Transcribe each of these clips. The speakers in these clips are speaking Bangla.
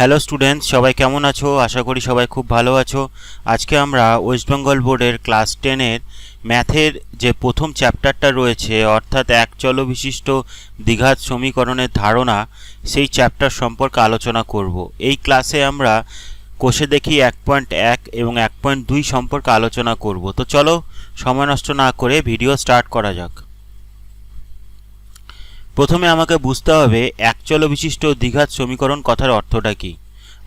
হ্যালো স্টুডেন্টস, সবাই কেমন আছো? আশা করি সবাই খুব ভালো আছো। আজকে আমরা ওয়েস্ট বেঙ্গল বোর্ডের ক্লাস 10-এর ম্যাথের যে প্রথম চ্যাপ্টারটা রয়েছে, অর্থাৎ এক চল বিশিষ্ট দ্বিঘাত সমীকরণের ধারণা, সেই চ্যাপ্টার সম্পর্কে আলোচনা করব। এই ক্লাসে আমরা কোষে দেখি 1.1 এবং 1.2 সম্পর্কে আলোচনা করব। তো চলো সময় নষ্ট না করে ভিডিও স্টার্ট করা যাক। প্রথমে আমাকে বুঝতে হবে এক চল বিশিষ্ট দ্বিঘাত সমীকরণ কথার অর্থটা কি।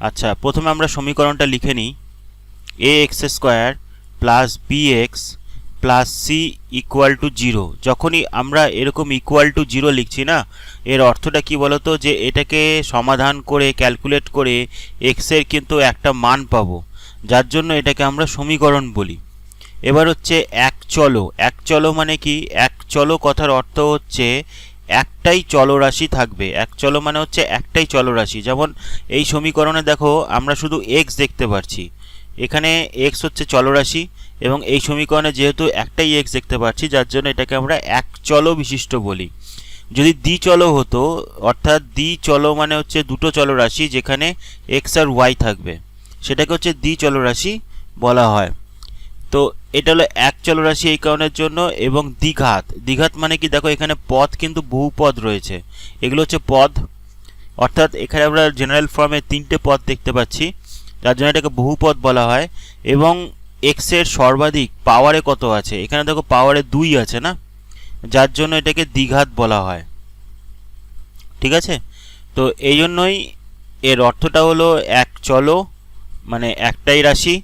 আচ্ছা, প্রথমে আমরা সমীকরণটা লিখে নিই। ax² plus bx plus c equal to 0। যখনই আমরা এরকম ইকুয়াল টু 0 লিখছি না, এর অর্থটা কি বলতো, যে এটাকে সমাধান করে ক্যালকুলেট করে x এর কিন্তু একটা মান পাবো, যার জন্য এটাকে আমরা সমীকরণ বলি। এবার হচ্ছে এক চলো মানে কি? এক চলো কথার অর্থ হচ্ছে একটাই চলরাশি থাকবে। এক চলো মানে হচ্ছে একটাই চলরাশি। যেমন এই সমীকরণে দেখো আমরা শুধু x দেখতে পাচ্ছি, এখানে x হচ্ছে চলরাশি, এবং এই সমীকরণে যেহেতু একটাই x দেখতে পাচ্ছি, যার জন্য এটাকে আমরা এক চল বিশিষ্ট বলি। যদি দ্বিচল হতো, অর্থাৎ দ্বিচল মানে হচ্ছে দুটো চলরাশি যেখানে x আর y থাকবে, সেটাকে হচ্ছে দ্বিচলরাশি বলা হয়। তো এটা হলো এক চলরাশি এই কারণের জন্য। এবং দ্বিঘাত মানে কি? দেখো এখানে পদ কিন্তু বহু পদ রয়েছে, এগুলো হচ্ছে পদ, অর্থাৎ এখানে আমরা জেনারেল ফর্মে তিনটে পদ দেখতে পাচ্ছি, যার জন্য এটাকে বহুপদ বলা হয়। এবং এক্স এর সর্বাধিক পাওয়ারে কত আছে? এখানে দেখো পাওয়ারে 2 আছে না, যার জন্য এটাকে দ্বিঘাত বলা হয়। ঠিক আছে, তো এই জন্যই এর অর্থটা হলো এক চলো মানে একটাই রাশি,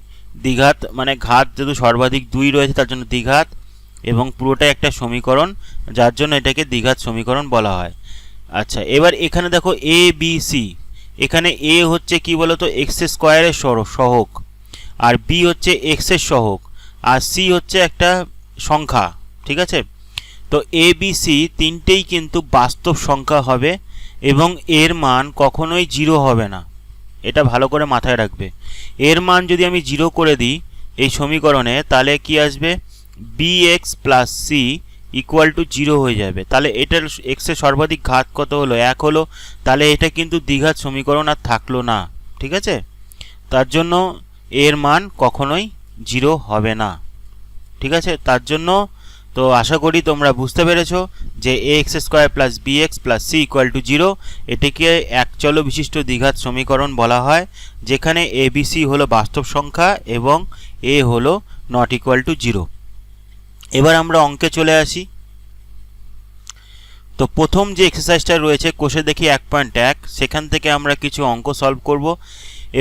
দ্বিঘাত মানে ঘাত যেহেতু সর্বাধিক 2 রয়েছে তার জন্য দ্বিঘাত, এবং পুরোটাই একটা সমীকরণ, যার জন্য এটাকে দ্বিঘাত সমীকরণ বলা হয়। আচ্ছা, এবার এখানে দেখো এ বি সি। এখানে এ হচ্ছে কি বলতো, x² এর সহগ, আর বি হচ্ছে x এর সহগ, আর সি হচ্ছে একটা সংখ্যা। ঠিক আছে, তো এ বি সি তিনটেই কিন্তু বাস্তব সংখ্যা হবে, এবং এর মান কখনোই 0 হবে না। এটা ভালো করে মাথায় রাখবে। এর মান যদি আমি 0 করে দিই এই সমীকরণে, তাহলে কি আসবে? bx plus c equal to 0 হয়ে যাবে। তাহলে এটার x এর সর্বাধিক ঘাত কত হলো? 1 হলো। তাহলে এটা কিন্তু দ্বিঘাত সমীকরণ আর থাকলো না। ঠিক আছে, তার জন্য এর মান কখনোই 0 হবে না। ঠিক আছে, তার জন্য তো আশা করি তোমরা বুঝতে পেরেছো যে ax² plus bx plus c equal to 0, এটিকে এক চল বিশিষ্ট দ্বিঘাত সমীকরণ বলা হয়, যেখানে abc হলো বাস্তব সংখ্যা এবং a হলো নট ইকুয়াল টু 0। এবার আমরা অঙ্কে চলে আসি। তো প্রথম যে এক্সারসাইজটা রয়েছে কোষে দেখি 1.1, সেখান থেকে আমরা কিছু অঙ্ক সলভ করব।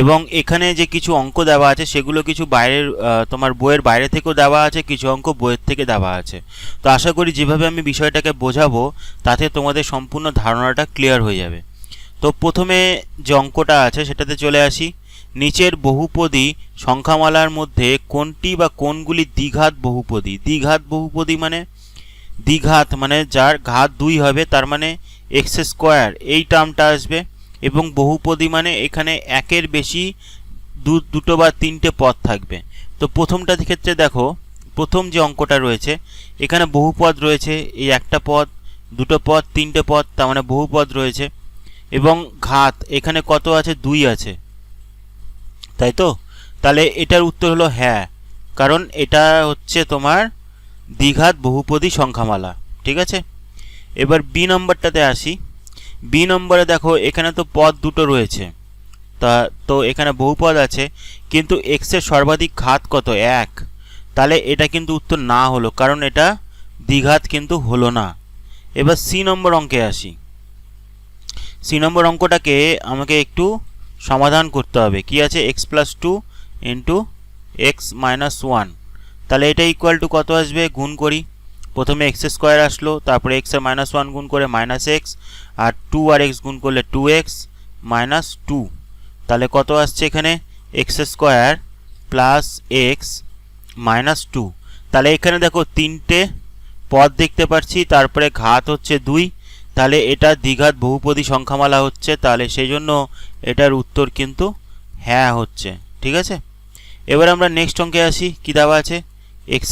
এবং এখানে যে কিছু অঙ্ক দেওয়া আছে সেগুলো কিছু বাইরের তোমার বইয়ের বাইরে থেকেও দেওয়া আছে, কিছু অঙ্ক বইয়ের থেকে দেওয়া আছে। তো আশা করি যেভাবে আমি বিষয়টাকে বোঝাবো তাতে তোমাদের সম্পূর্ণ ধারণাটা ক্লিয়ার হয়ে যাবে। তো প্রথমে যে অঙ্কটা আছে সেটাতে চলে আসি। নিচের বহুপদী সংখ্যামালার মধ্যে কোনটি বা কোনগুলি দ্বিঘাত বহুপদী? দ্বিঘাত মানে যার ঘাত 2 হবে, তার মানে x² এই টার্মটা আসবে। এবং বহুপদী মানে এখানে একের বেশি দুটো বা তিনটে পদ থাকবে। তো প্রথমটার ক্ষেত্রে দেখো, প্রথম যে অঙ্কটা রয়েছে এখানে বহুপদ রয়েছে, এই একটা পদ, দুটো পদ, তিনটে পদ, তার মানে বহুপদ রয়েছে। এবং ঘাত এখানে কত আছে? 2 আছে, তাই তো? তাহলে এটার উত্তর হলো হ্যাঁ, কারণ এটা হচ্ছে তোমার দ্বিঘাত বহুপদী সংখ্যামালা। ঠিক আছে, এবার বি নম্বরটাতে আসি। বি নম্বরে দেখো এখানে তো পদ দুটো রয়েছে, তো এখানে বহুপদ আছে, কিন্তু x এর সর্বাধিক ঘাত কত? 1। তাহলে এটা কিন্তু উত্তর না হলো, কারণ এটা দ্বিঘাত কিন্তু হলো না। এবার সি নম্বর অঙ্কে আসি। সি নম্বর অঙ্কটাকে আমাকে একটু সমাধান করতে হবে। কি আছে? x+2 into x-1। তাহলে এটা ইকুয়াল টু কত আসবে? গুণ করি। প্রথমে x² আসলো, তারপরে x এর -1 গুণ করে -x, আর 2 আর x গুণ করলে 2x - 2। তাহলে কত আসছে এখানে? x² plus x -2। তাহলে এখানে দেখো তিনটে পদ দেখতে পাচ্ছি, তারপরে ঘাত হচ্ছে 2, তাহলে এটা দ্বিঘাত বহুপদী সংখ্যামালা হচ্ছে। তাহলে সেই জন্য এটার উত্তর কিন্তু হ্যাঁ হচ্ছে। ঠিক আছে, এবার আমরা নেক্সট অঙ্কে আসি। কি দেওয়া আছে? x²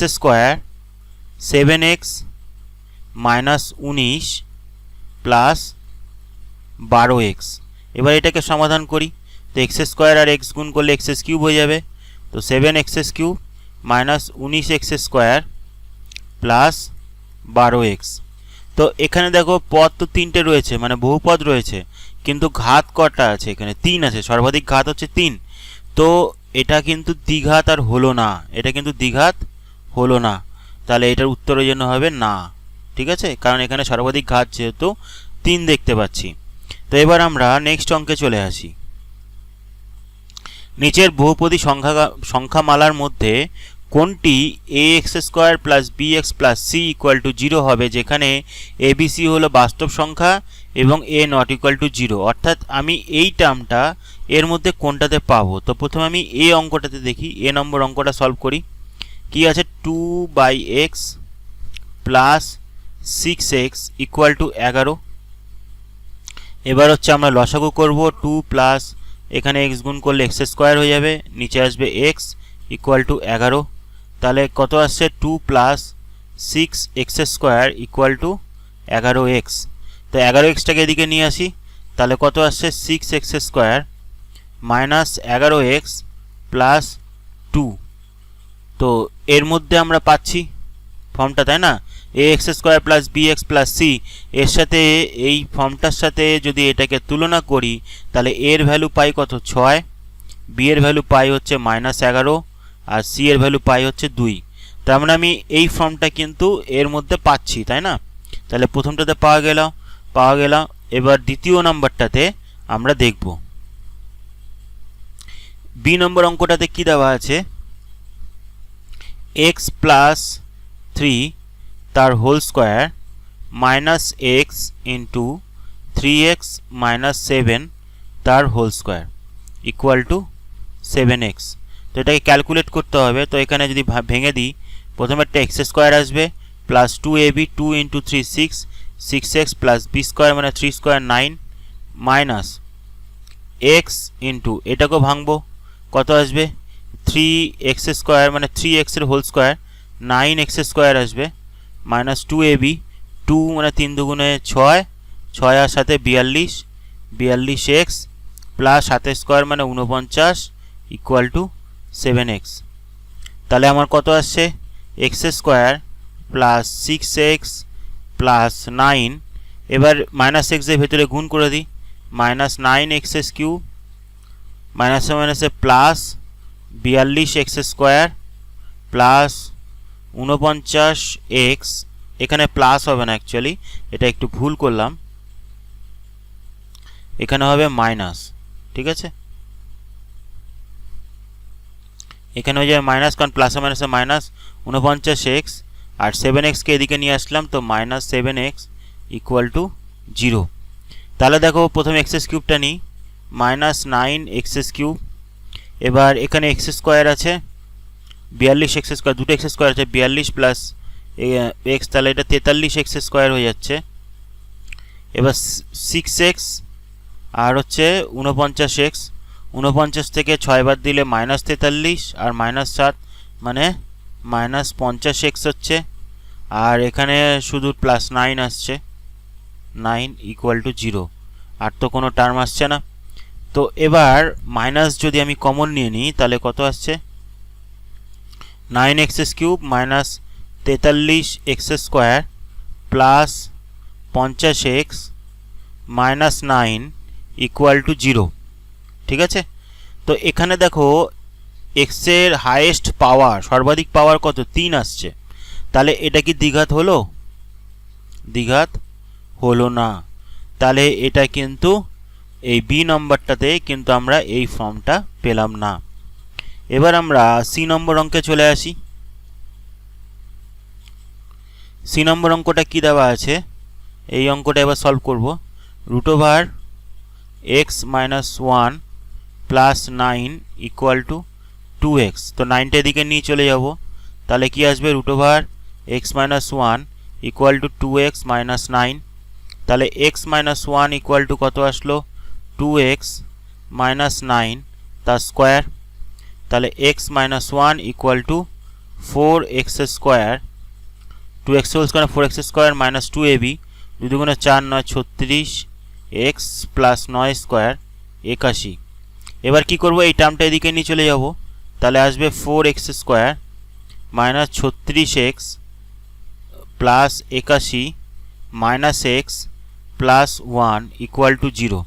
7x - 19 plus 12x। এবার এটাকে সমাধান করি। তো এক্স স্কোয়ার আর এক্স গুণ করলে এক্স কিউব হয়ে যাবে। তো 7x cube minus 19x square plus 12x। তো এখানে দেখো পদ তো 3টে রয়েছে, মানে বহুপদ রয়েছে, কিন্তু ঘাত কটা আছে? এখানে 3 আছে, সর্বাধিক ঘাত হচ্ছে 3। তো এটা কিন্তু দ্বিঘাত আর হলো না, এটা কিন্তু দ্বিঘাত হলো না, তাহলে এটার উত্তরের জন্য হবে না। ঠিক আছে, কারণ এখানে সর্বাধিক ঘাত যেহেতু 3 দেখতে পাচ্ছি। তো এবার আমরা নেক্সট অঙ্কে চলে আসি। নিচের বহুপদী সংখ্যামালার মধ্যে কোনটি ax square plus bx plus c equal to 0 হবে, যেখানে abc হলো বাস্তব সংখ্যা এবং a নট ইকুয়াল টু 0? অর্থাৎ আমি এই টার্মটা এর মধ্যে কোনটাতে পাবো? তো প্রথমে আমি a অঙ্কটাতে দেখি, a নম্বর অঙ্কটা সলভ করি। কি আছে? 2/x plus 6x equal to 11। এবার হচ্ছে আমরা লসাগু করব। 2 প্লাস এখানে x গুণ করলে x স্কোয়ার হয়ে যাবে, নিচে আসবে x ইকুয়াল টু 11। তাহলে কত আসছে? 2 plus 6x square equal to 11x। তো 11xটাকে এদিকে নিয়ে আসি, তাহলে কত আসছে? 6x square minus 11x plus 2। তো এর মধ্যে আমরা পাচ্ছি ফর্মটা, তাই না? ax square plus bx plus c, এর সাথে এই ফর্মটার সাথে যদি এটাকে তুলনা করি তাহলে এর ভ্যালু পাই কত? 6, b এর ভ্যালু পাই হচ্ছে -11, আর c এর ভ্যালু পাই হচ্ছে 2। তার মানে আমি এই ফর্মটা কিন্তু এর মধ্যে পাচ্ছি, তাই না? তাহলে প্রথমটাতে পাওয়া গেল। এবার দ্বিতীয় নাম্বারটাতে আমরা দেখব। b নম্বর অঙ্কটাতে কি দেওয়া আছে? x প্লাস 3 তার whole square minus x into 3x minus 7 তার whole square equal to 7x। তো এটাকে ক্যালকুলেট করতে হবে। তো এখানে যদি ভেঙে দিই, প্রথমে একটা এক্স স্কোয়ার আসবে plus 2ab 2 into 3 6, 6x plus b square মানে 3 স্কোয়ার 9 মাইনাস x ইন্টু এটাকেও ভাঙবো, কত আসবে? 3x স্কোয়ার মানে 3x এর হোল স্কোয়ার 9x স্কোয়ার আসবে মাইনাস 2ab 2 মানে 3 দুগুণে 6, 6 আর সাথে 42x প্লাস 7 স্কোয়ার মানে 49 ইকুয়াল টু 7x। তাহলে আমার কত আসছে? X square plus 6x plus 9, এবার মাইনাস এক্স এর ভেতরে গুণ করে দিই, মাইনাস 9x কিউব মাইনাসে মাইনাসে plus 42x square plus 49x, এখানে প্লাস হবে না, অ্যাকচুয়ালি এটা একটু ভুল করলাম, এখানে হবে মাইনাস। ঠিক আছে, এখানে হয়ে যাবে মাইনাস, কারণ প্লাসে মাইনাসে মাইনাস 49x আর 7x কে এদিকে নিয়ে আসলাম, তো মাইনাস 7x ইকুয়াল টু 0। তাহলে দেখো প্রথমে এক্স কিউবটা নিই, মাইনাস 9x কিউব। এবার এখানে এক্স স্কোয়ার আছে 42x স্কোয়ার, দুটো এক্স স্কোয়ার আছে 42 প্লাস x, তাহলে এটা 43x স্কোয়ার হয়ে যাচ্ছে। এবার 6x আর হচ্ছে 49x, 49 থেকে 6 বাদ দিলে মাইনাস 43 আর মাইনাস 7 মানে মাইনাস 50x হচ্ছে, আর এখানে শুধু প্লাস 9 আসছে, 9 ইকুয়াল টু 0, আর তো কোনো টার্ম আসছে না। তো এবার মাইনাস যদি আমি কমন নিয়ে নিই তাহলে কত আসছে? 9x cube minus 43x square plus 50x minus 9 equal to 0। ঠিক আছে, তো এখানে দেখো এক্স এর হাইয়েস্ট পাওয়ার, সর্বাধিক পাওয়ার কত? 3 আসছে, তাহলে এটা কি দ্বিঘাত হলো? দ্বিঘাত হলো না। তাহলে এটা কিন্তু এই বি নম্বরটাতে কিন্তু আমরা এই ফর্মটা পেলাম না। এবার আমরা সি নম্বর অঙ্কে চলে আসি। সি নম্বর অঙ্কটা কি দেওয়া আছে? এই অঙ্কটা এবার সলভ করব। Root over x minus 1 plus 9 equal to 2x। তো 9টা এদিকে নিয়ে চলে যাব, তাহলে কি আসবে? Root over x minus 1 equal to 2x minus 9। তাহলে x মাইনাস 1 ইকুয়াল টু কত আসলো? 2x মাইনাস 9 তার স্কোয়ার। তাহলে x minus 1 equal to 4x square, 2x whole square 4x square minus 2ab, 2 দুগুণে 4 9 36, x প্লাস 9 স্কোয়ার 81। এবার কি করব, এই টার্মটা এদিকে নিয়ে চলে যাব, তাহলে আসবে 4x² minus 36x plus 81 minus x plus 1 equal to 0।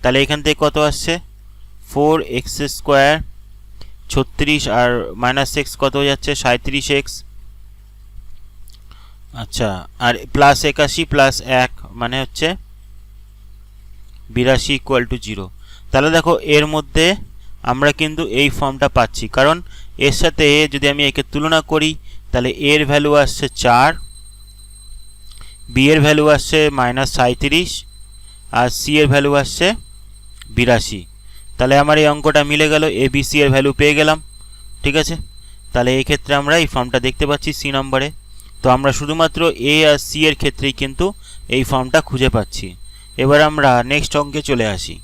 তাহলে এখান থেকে কত আসছে, 4x² 36 আর মাইনাস এক্স কত হয়ে যাচ্ছে 37x, আচ্ছা, আর প্লাস 81 প্লাস 1 মানে হচ্ছে 82 ইকুয়াল টু 0। তাহলে দেখো এর মধ্যে আমরা কিন্তু এই ফর্মটা পাচ্ছি, কারণ এর সাথে যদি আমি একে তুলনা করি তাহলে এর ভ্যালু আসছে 4, বি এর ভ্যালু আসছে -37 আর সি এর ভ্যালু আসছে 82। তাহলে আমার এই অঙ্কটা মিলে গেল, এ বি সি এর ভ্যালু পেয়ে গেলাম। ঠিক আছে, তাহলে এই ক্ষেত্রে আমরা এই ফর্মটা দেখতে পাচ্ছি সি নম্বরে। তো আমরা শুধুমাত্র এ আর সি এর ক্ষেত্রেই কিন্তু এই ফর্মটা খুঁজে পাচ্ছি। এবার আমরা নেক্সট অঙ্কে চলে আসি।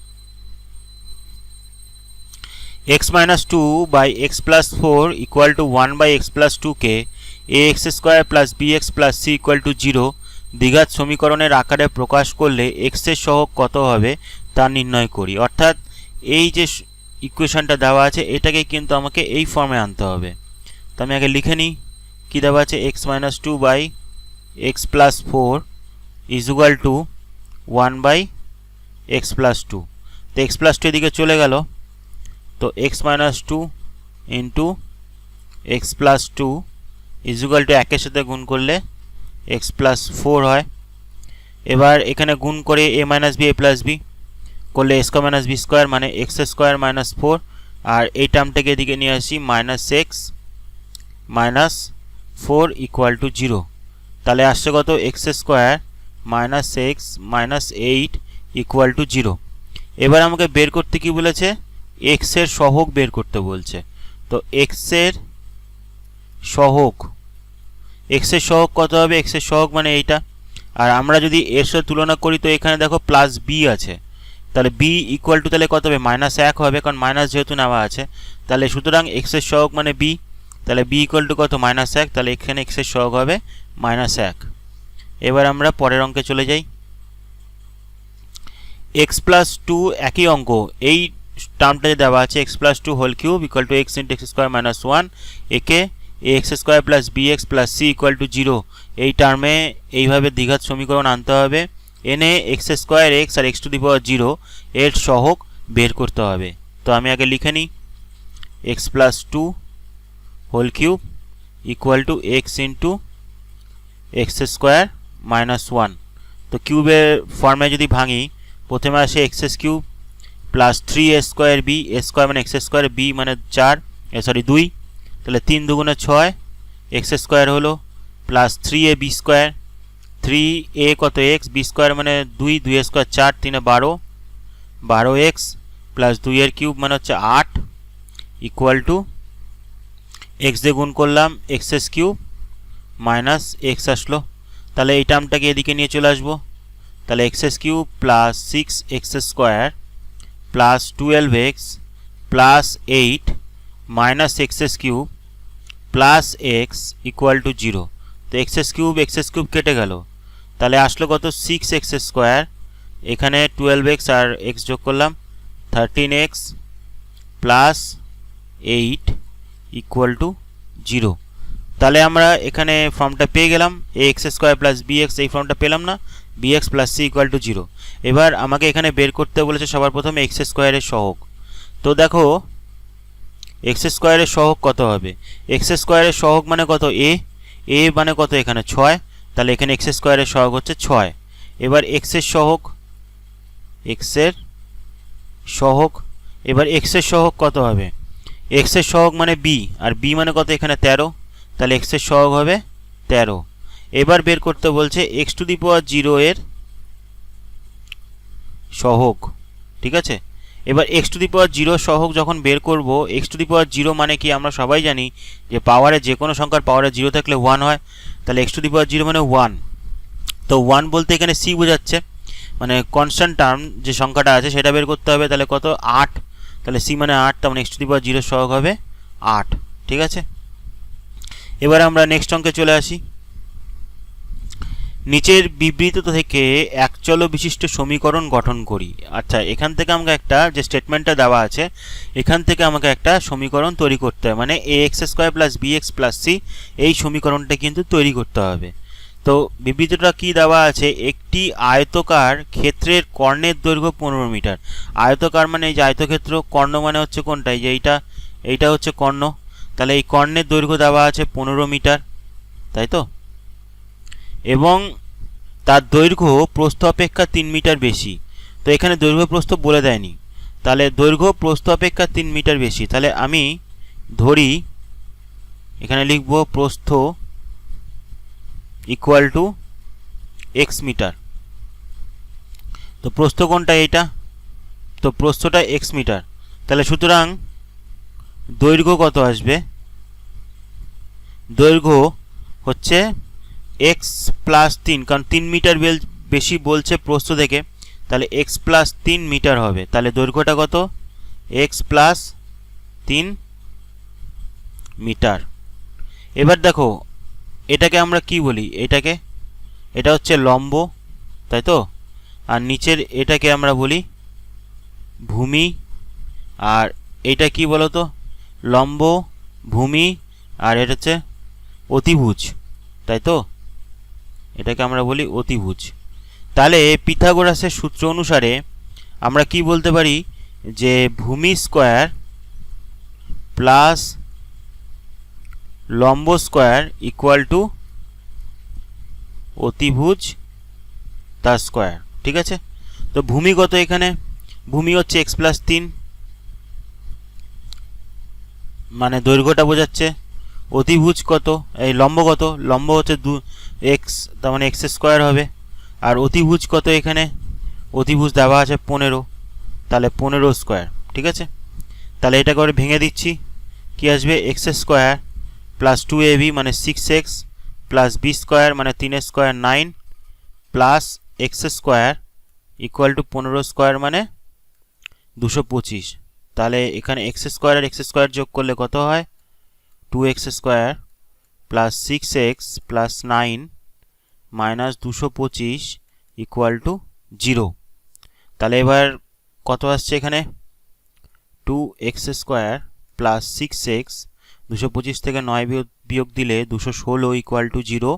x minus 2 by x plus 4 equal to 1 by x plus 2 K ax square plus bx plus c equal to 0 দ্বিঘাত সমীকরণের আকারে প্রকাশ করলে x এর সহগ কত হবে তা নির্ণয় করি। অর্থাৎ এই যে ইকুয়েশনটা দেওয়া আছে এটাকে কিন্তু আমাকে এই ফর্মে আনতে হবে। তো আমি আগে লিখে নিই, কি দেওয়া আছে, x minus 2 by x plus 4 is equal to 1 by x plus 2। তো x plus 2 এদিকে চলে গেল, তো x minus 2 into x plus 2 is equal two একের সাথে গুণ করলে x plus 4 হয়। এবার এখানে গুণ করে a minus b a plus b করলে a square minus b square মানে এক্স স্কোয়ার মাইনাস 4, আর এই টার্মটাকে এদিকে নিয়ে আসি minus x minus 4 equal to 0। তাহলে আসছে কত, x square minus x minus 8 equal to 0। এবার আমাকে বের করতে কি বলেছে, x এর সহগ বের করতে বলছে। তো x এর সহগ কত হবে, x এর সহগ মানে এইটা, আর আমরা যদি এর সাথে তুলনা করি তো এখানে দেখো প্লাস b আছে, তাহলে b ইকুয়াল টু তাহলে কত হবে, -1 হবে, কারণ মাইনাস যেহেতু নেওয়া আছে। তাহলে সুতরাং x এর সহগ মানে b, তাহলে b ইকুয়াল টু কত, -1, তাহলে এখানে x এর সহগ হবে -1। এবার আমরা পরের অঙ্কে চলে যাই। x প্লাস 2 একই অঙ্ক, এই টার্মটা যে দেওয়া আছে x plus 2 whole cube equal to x into x square minus 1, একে ax square plus bx plus c equal to 0 এই টার্মে এইভাবে দ্বিঘাত সমীকরণ আনতে হবে, এনে x স্কোয়ার x আর x টু দি পাওয়ার 0 এর সহগ বের করতে হবে। তো আমি আগে লিখে নিই, x plus 2 whole cube equal to x into x square minus 1। তো কিউবের ফর্মে যদি ভাঙি, প্রথমে আসে x cube plus 3a square b, a square মানে x স্কোয়ার, b মানে 2, তাহলে 3 দুগুণে 6, x স্কোয়ার হলো plus 3a b square, 3a কত x, b স্কোয়ার মানে 2, 2 স্কোয়ার 4, 3 12x প্লাস 2 এর কিউব মানে হচ্ছে 8 ইকুয়াল টু x দিয়ে গুণ করলাম x কিউব মাইনাস x আসলো। তাহলে এই টার্মটাকে এদিকে নিয়ে চলে আসবো, তাহলে x cube plus 6x square plus 12x plus 8 minus x cube plus x equal to 0। তো x কিউব কেটে গেল, তাহলে আসলো কত, 6x স্কোয়ার, এখানে 12x আর x যোগ করলাম 13x প্লাস 8 ইকুয়াল টু 0। তাহলে আমরা এখানে ফর্মটা পেয়ে গেলাম, ax স্কোয়ার প্লাস bx, এই ফর্মটা পেলাম না, bx plus c equal to 0। এবার আমাকে এখানে বের করতে বলেছে সবার প্রথমে x স্কোয়ারের সহগ। তো দেখো x স্কোয়ারের সহগ কত হবে, x স্কোয়ারের সহগ মানে কত, a মানে কত, এখানে 6, তাহলে এখানে x স্কোয়ারের সহগ হচ্ছে 6। এবার x এর সহগ এবার x এর সহগ কত হবে, x এর সহগ মানে b, আর b মানে কত, এখানে 13, তাহলে x এর সহগ হবে 13। এবার বের করতে বলছে x টু দি পাওয়ার 0 এর সহগ। ঠিক আছে, এবার x টু দি পাওয়ার 0 সহগ যখন বের করব, x টু দি পাওয়ার 0 মানে কি, আমরা সবাই জানি যে পাওয়ারে যে কোনো সংখ্যার পাওয়ারে 0 থাকলে 1 হয়, তাহলে x টু দি পাওয়ার 0 মানে 1। তো 1 বলতে এখানে c বোঝাচ্ছে, মানে কনস্ট্যান্ট টার্ম যে সংখ্যাটা আছে সেটা বের করতে হবে। তাহলে কত, 8, তাহলে c মানে 8, তার মানে x টু দি পাওয়ার 0 সহগ হবে 8। ঠিক আছে, এবার আমরা নেক্সট অঙ্কে চলে আসি। নিচের বিবৃত থেকে একচল বিশিষ্ট সমীকরণ গঠন করি। আচ্ছা, এখান থেকে আমাকে একটা যে স্টেটমেন্টটা দেওয়া আছে এখান থেকে আমাকে একটা সমীকরণ তৈরি করতে হবে, মানে ax² + bx + c এই সমীকরণটা কিন্তু তৈরি করতে হবে। তো বিবৃতিটা কি দেওয়া আছে, একটি আয়তকার ক্ষেত্রের কর্ণের দৈর্ঘ্য 15 মিটার। আয়তকার মানে এই যে আয়তক্ষেত্র, কর্ণ মানে হচ্ছে কোনটা, এই যে এইটা হচ্ছে কর্ণ, তাহলে এই কর্ণের দৈর্ঘ্য দেওয়া আছে 15 মিটার, তাই তো, এবং তার দৈর্ঘ্য প্রস্থ অপেক্ষা 3 মিটার বেশি। তো এখানে দৈর্ঘ্য প্রস্থ বলে দেয়নি, তাহলে দৈর্ঘ্য প্রস্থ অপেক্ষা 3 মিটার বেশি, তাহলে আমি ধরি এখানে লিখব প্রস্থ ইকুয়াল টু এক্স মিটার। তো প্রস্থ কোনটা, এইটা, তো প্রস্থটা এক্স মিটার, তাহলে সুতরাং দৈর্ঘ্য কত আসবে, দৈর্ঘ্য হচ্ছে এক্স প্লাস 3, কারণ 3 মিটার বেশি বলছে প্রস্থ থেকে, তাহলে এক্স প্লাস 3 মিটার হবে। তাহলে দৈর্ঘ্যটা কত, এক্স প্লাস 3 মিটার। এবার দেখো এটাকে আমরা কি বলি, এটা হচ্ছে লম্ব, তাই তো, আর নিচের এটাকে আমরা বলি ভূমি, আর এটা কি বলো তো, লম্ব, ভূমি, আর এটা হচ্ছে অতিভুজ, তাই তো, এটাকে আমরা বলি অতিভুজ। তাহলে পিথাগোরাসের সূত্র অনুসারে আমরা কি বলতে পারি, যে ভূমি স্কোয়ার প্লাস লম্ব স্কোয়ার ইকুয়াল টু অতিভুজ তার স্কোয়ার, ঠিক আছে। তো ভূমি কত, এখানে ভূমি হচ্ছে এক্স প্লাস 3, মানে দৈর্ঘ্যটা বোঝাচ্ছে। অতিভুজ কত, এই লম্ব কত, লম্ব হচ্ছে 2x, তার মানে এক্স স্কোয়ার হবে। আর অতিভুজ কত, এখানে অতিভুজ দেওয়া আছে 15, তাহলে 15 স্কোয়ার, ঠিক আছে। তাহলে এটা করে ভেঙে দিচ্ছি, কি আসবে, এক্স স্কোয়ার প্লাস 2ab মানে 6x প্লাস বি স্কোয়ার মানে 3 square 9 plus x square equal to 15 square মানে 225। তাহলে এখানে এক্স স্কোয়ার আর এক্স স্কোয়ার যোগ করলে কত হয়, 2x square plus 6x plus 9 minus 225 equal to 0। তাহলে এবার কত আসছে এখানে, 2x স্কোয়ার প্লাস 6x, 225 থেকে 9 বিয়োগ দিলে 216 ইকুয়াল টু 0।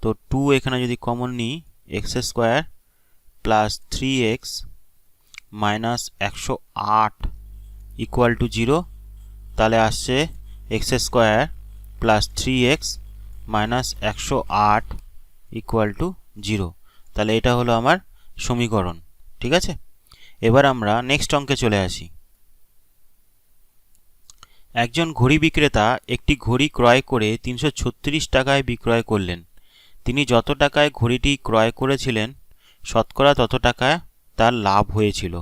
তো 2 এখানে যদি কমন নিই, x square plus 3x minus 108 equal to 0, তাহলে আসছে x square plus 3x minus 108 equal to 0। তাহলে এটা হলো আমার সমীকরণ, ঠিক আছে। এবার আমরা নেক্সট অঙ্কে চলে আসি। একজন ঘড়ি বিক্রেতা একটি ঘড়ি ক্রয় করে 336 টাকায় বিক্রয় করলেন। তিনি যত টাকায় ঘড়িটি ক্রয় করেছিলেন শতকরা তত টাকা তার লাভ হয়েছিল।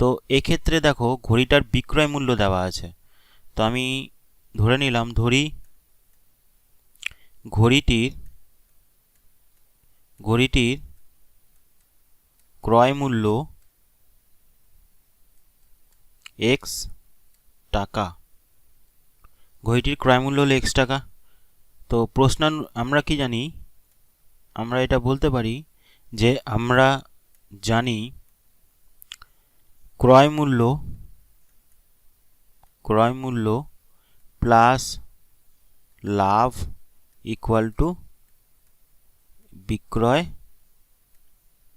তো এক্ষেত্রে দেখো ঘড়িটার বিক্রয় মূল্য দেওয়া আছে, তো আমি ধরে নিলাম, ধরি ঘড়িটির ক্রয় মূল্য x টাকা, ঘড়িটির ক্রয় মূল্য হলো x টাকা। তো প্রশ্ন আমরা কি জানি, আমরা এটা বলতে পারি যে আমরা জানি ক্রয় মূল্য প্লাস লাভ ইকুয়াল টু বিক্রয়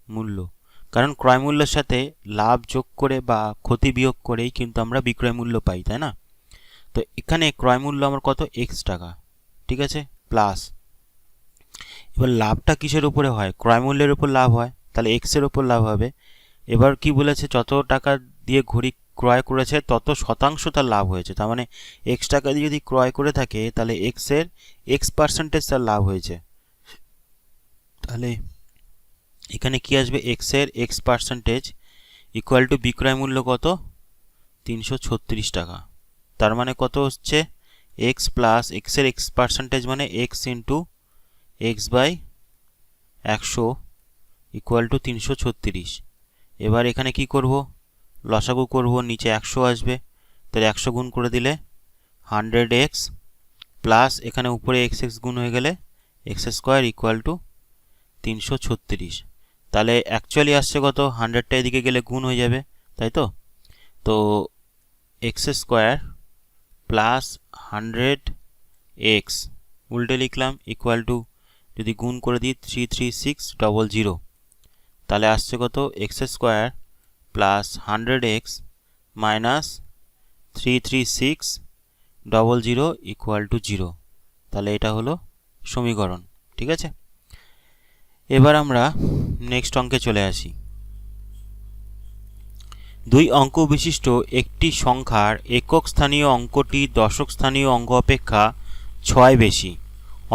মূল্য, কারণ ক্রয় মূল্যের সাথে লাভ যোগ করে বা ক্ষতি বিয়োগ করেই কিন্তু আমরা বিক্রয় মূল্য পাই, তাই না। তো এখানে ক্রয় মূল্য আমার কত, x টাকা, ঠিক আছে, প্লাস এবার লাভটা কিসের উপরে হয়, ক্রয় মূল্যের উপর লাভ হয়, তাহলে x এর উপর লাভ হবে। এবার কি বলেছে, যত টাকা দিয়ে ঘড়ি ক্রয় করেছে তত শতাংশ তার লাভ হয়েছে, তার মানে x টাকা দিয়ে যদি ক্রয় করে থাকে তাহলে x এর x% তার লাভ হয়েছে। তাহলে এখানে কি আসবে, x এর x% ইকুয়াল টু বিক্রয় মূল্য কত, 336 টাকা। তার মানে কত হচ্ছে, x প্লাস x এর x% মানে x into x by 100 equal to 336। এবার এখানে কি করব, লসাগু করব, নিচে 100 আসবে, তাহলে 100 গুণ করে দিলে 100x প্লাস এখানে উপরে x গুণ হয়ে গেলে x স্কোয়ার ইকুয়াল টু 336, তাহলে অ্যাকচুয়ালি আসছে কত, 100টা এদিকে গেলে গুণ হয়ে যাবে, তাই তো? তো এক্স স্কোয়ার প্লাস 100x উল্টে লিখলাম ইকুয়াল টু, যদি গুণ করে দিই 33600, তাহলে আসছে কত, x square plus 100x minus 33600 equal to 0। তাহলে এটা হলো সমীকরণ, ঠিক আছে? এবার আমরা নেক্সট অঙ্কে চলে আসি। দুই অঙ্ক বিশিষ্ট একটি সংখ্যার একক স্থানীয় অঙ্কটি দশক স্থানীয় অঙ্ক অপেক্ষা 6 বেশি,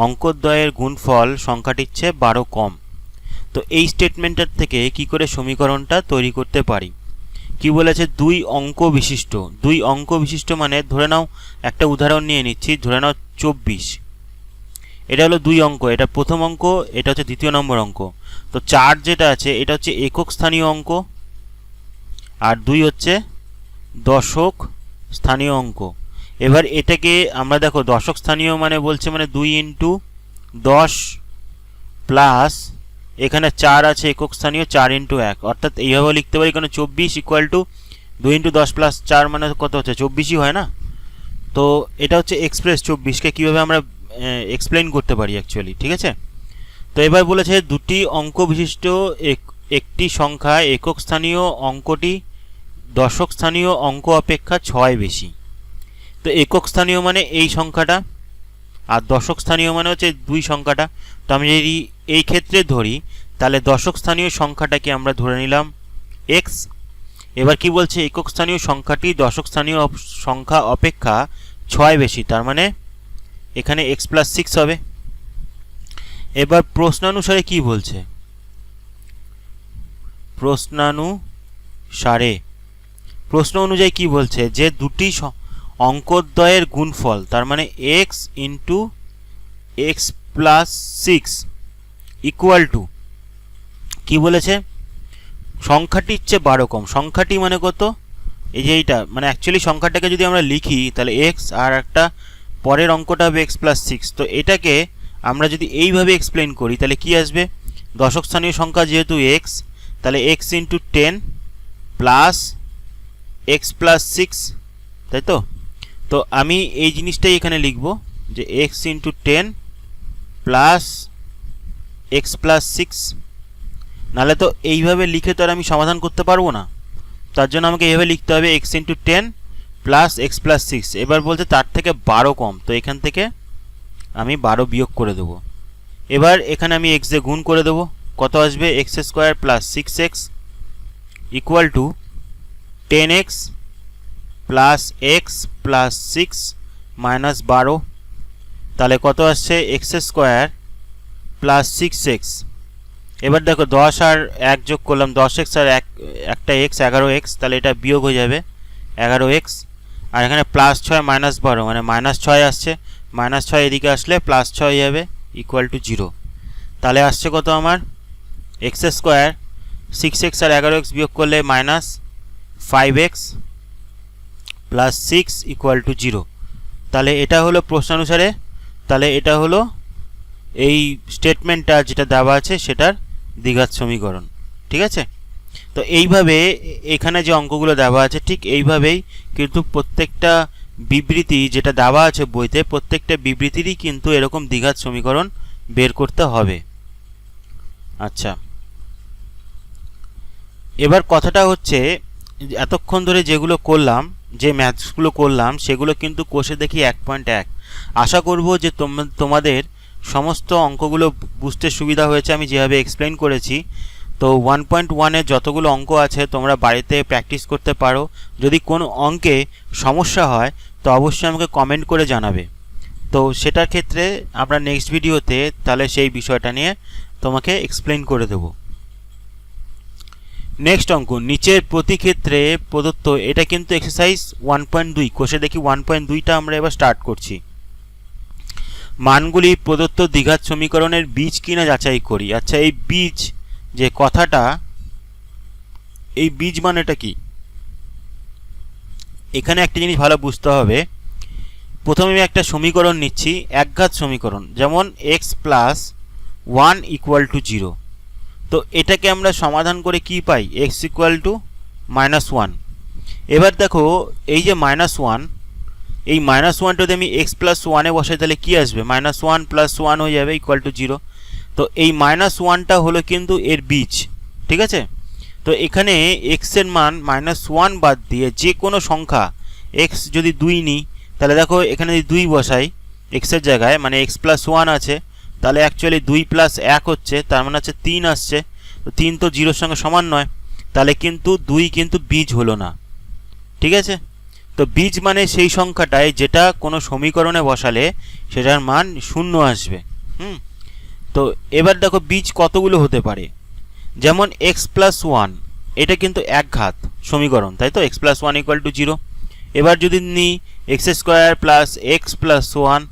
অঙ্কদ্বয়ের গুণফল সংখ্যাটির চেয়ে 12 কম। তো এই স্টেটমেন্টের থেকে কি করে সমীকরণটা তৈরি করতে পারি? কি বলেছে, দুই অঙ্ক বিশিষ্ট। দুই অঙ্ক বিশিষ্ট মানে ধরে নাও, একটা উদাহরণ নিয়ে নিচ্ছি, ধরে নাও 24, এটা হলো দুই অঙ্ক, এটা প্রথম অঙ্ক, এটা হচ্ছে দ্বিতীয় নম্বর অঙ্ক। তো 4 যেটা আছে এটা হচ্ছে একক স্থানীয় অঙ্ক, আর 2 হচ্ছে দশক স্থানীয় অঙ্ক। এবার এটাকে আমরা দেখো, দশক স্থানীয় মানে বলছে মানে 2 ইন্টু 10 প্লাস এখানে 4 আছে একক স্থানীয় 4 ইন্টু 1, অর্থাৎ এইভাবে লিখতে পারি, কারণ 24 ইকুয়াল টু 2 ইন্টু 10 প্লাস 4 মানে কত হচ্ছে, 24ই হয় না? তো এটা হচ্ছে এক্সপ্রেস 24কে কীভাবে আমরা এক্সপ্লেন করতে পারি অ্যাকচুয়ালি, ঠিক আছে? তো এবার বলেছে দুটি অঙ্ক বিশিষ্ট একটি সংখ্যা একক স্থানীয় অঙ্কটি দশক স্থানীয় অঙ্ক অপেক্ষা 6 বেশি। তো একক স্থানীয় মানে এই সংখ্যাটা, আর দশক স্থানীয় মানে হচ্ছে 2 সংখ্যাটা। তো আমি যদি এই ক্ষেত্রে ধরি, তাহলে দশক স্থানীয় সংখ্যাটাকে আমরা ধরে নিলাম x। এবার কি বলছে, একক স্থানীয় সংখ্যাটি দশক স্থানীয় সংখ্যা অপেক্ষা 6 বেশি, তার মানে এখানে x প্লাস 6 হবে। এবার প্রশ্নানুসারে কি বলছে, প্রশ্ন অনুযায়ী কি বলছে, যে দুটি অঙ্কদ্বয়ের গুণফল, তার মানে x into x plus 6 equal to, কি বলেছে, সংখ্যাটির চেয়ে 12 কম। সংখ্যাটি মানে কত, এই যে এইটা, মানে অ্যাকচুয়ালি সংখ্যাটাকে যদি আমরা লিখি তাহলে x, আর একটা পরের অঙ্কটা হবে x প্লাস 6। তো এটাকে আমরা যদি এইভাবে এক্সপ্লেন করি তাহলে কি আসবে, দশক স্থানীয় সংখ্যা যেহেতু x, তাহলে x into 10 plus x plus 6, তাই তো? তো আমি এই জিনিসটাই এখানে লিখব, যে x into 10 plus x plus 6। নাহলে তো এইভাবে লিখে তো আর আমি সমাধান করতে পারবো না, তার জন্য আমাকে এইভাবে লিখতে হবে x into 10 plus x plus 6। এবার বলছে তার থেকে 12 কম, তো এখান থেকে আমি 12 বিয়োগ করে দেবো। এবার এখানে আমি x দিয়ে গুণ করে দেবো, কত আসবে, x square plus 6x equal to 10x plus x plus 6 minus 12, তাহলে কত আসছে, x স্কোয়ার প্লাস 6x। এবার দেখো 10 আর 1 যোগ করলাম, 10x আর একটা x 11x, তাহলে এটা বিয়োগ হয়ে যাবে 11x, আর এখানে প্লাস 6 মাইনাস 12 মানে মাইনাস 6 আসছে, মাইনাস 6 এদিকে আসলে প্লাস 6 হয়ে যাবে ইকুয়াল টু 0। তাহলে আসছে কত আমার, x স্কোয়ার 6x আর 11x বিয়োগ করলে minus 5x plus 6 equal to 0। তাহলে এটা হলো প্রশ্নানুসারে, তাহলে এটা হলো এই স্টেটমেন্টটা যেটা দেওয়া আছে সেটার দ্বিঘাত সমীকরণ, ঠিক আছে? তো এইভাবে এখানে যে অঙ্কগুলো দেওয়া আছে ঠিক এইভাবেই কিন্তু প্রত্যেকটা বিবৃতি যেটা দেওয়া আছে বইতে, প্রত্যেকটা বিবৃতিরই কিন্তু এরকম দ্বিঘাত সমীকরণ বের করতে হবে। আচ্ছা, এবার কথাটা হচ্ছে, এতক্ষণ ধরে যেগুলো করলাম, যে ম্যাথসগুলো করলাম, সেগুলো কিন্তু কোষে দেখি 1.1। আশা করব যে তোমাদের সমস্ত অঙ্কগুলো বুঝতে সুবিধা হয়েছে আমি যেভাবে এক্সপ্লেন করেছি। তো 1.1-এর যতগুলো অঙ্ক আছে তোমরা বাড়িতে প্র্যাকটিস করতে পারো। যদি কোনো অঙ্কে সমস্যা হয় তো অবশ্যই আমাকে কমেন্ট করে জানাবে। তো সেটার ক্ষেত্রে আমরা নেক্সট ভিডিওতে তাহলে সেই বিষয়টা নিয়ে তোমাকে এক্সপ্লেন করে দেব। নেক্সট অঙ্ক, নিচের প্রতি ক্ষেত্রে প্রদত্ত, এটা কিন্তু এক্সারসাইজ 1.2, কোষে দেখি 1.2টা আমরা এবার স্টার্ট করছি। মানগুলি প্রদত্ত দ্বিঘাত সমীকরণের বীজ কিনা যাচাই করি। আচ্ছা, এই বীজ যে কথাটা, এই বীজ মানেটা কি? এখানে একটা জিনিস ভালো বুঝতে হবে। প্রথমে আমি একটা সমীকরণ নিচ্ছি, একঘাত সমীকরণ, যেমন x প্লাস 1 ইকুয়াল টু 0। তো এটাকে আমরা সমাধান করে কি পাই, x ইকুয়াল টু -1। এবার দেখো এই যে -1, এই -1টা যদি আমি x প্লাস 1-এ বসাই তাহলে কি আসবে, -1 + 1 হয়ে যাবে ইকুয়াল টু 0। তো এই -1টা হলো কিন্তু এর বীজ, ঠিক আছে। তো এখানে x এর মান -1 বাদ দিয়ে যে কোনো সংখ্যা, x যদি 2 নিই তাহলে দেখো এখানে যদি 2 বসাই x এর জায়গায়, মানে x প্লাস 1 আছে, তাহলে অ্যাকচুয়ালি 2 + 1 হচ্ছে, তার মানে হচ্ছে 3 আসছে। তো 3 তো 0-এর সঙ্গে সমান নয়, তাহলে কিন্তু 2 কিন্তু বীজ হলো না, ঠিক আছে। তো বীজ মানে সেই সংখ্যাটায় যেটা কোনো সমীকরণে বসালে সেটার মান 0 আসবে। তো এবার দেখো বীজ কতগুলো হতে পারে, যেমন x প্লাস 1, এটা কিন্তু এক ঘাত সমীকরণ, তাই তো, x প্লাস 1 ইকুয়াল টু 0। এবার যদি নিই x² প্লাস x প্লাস 1,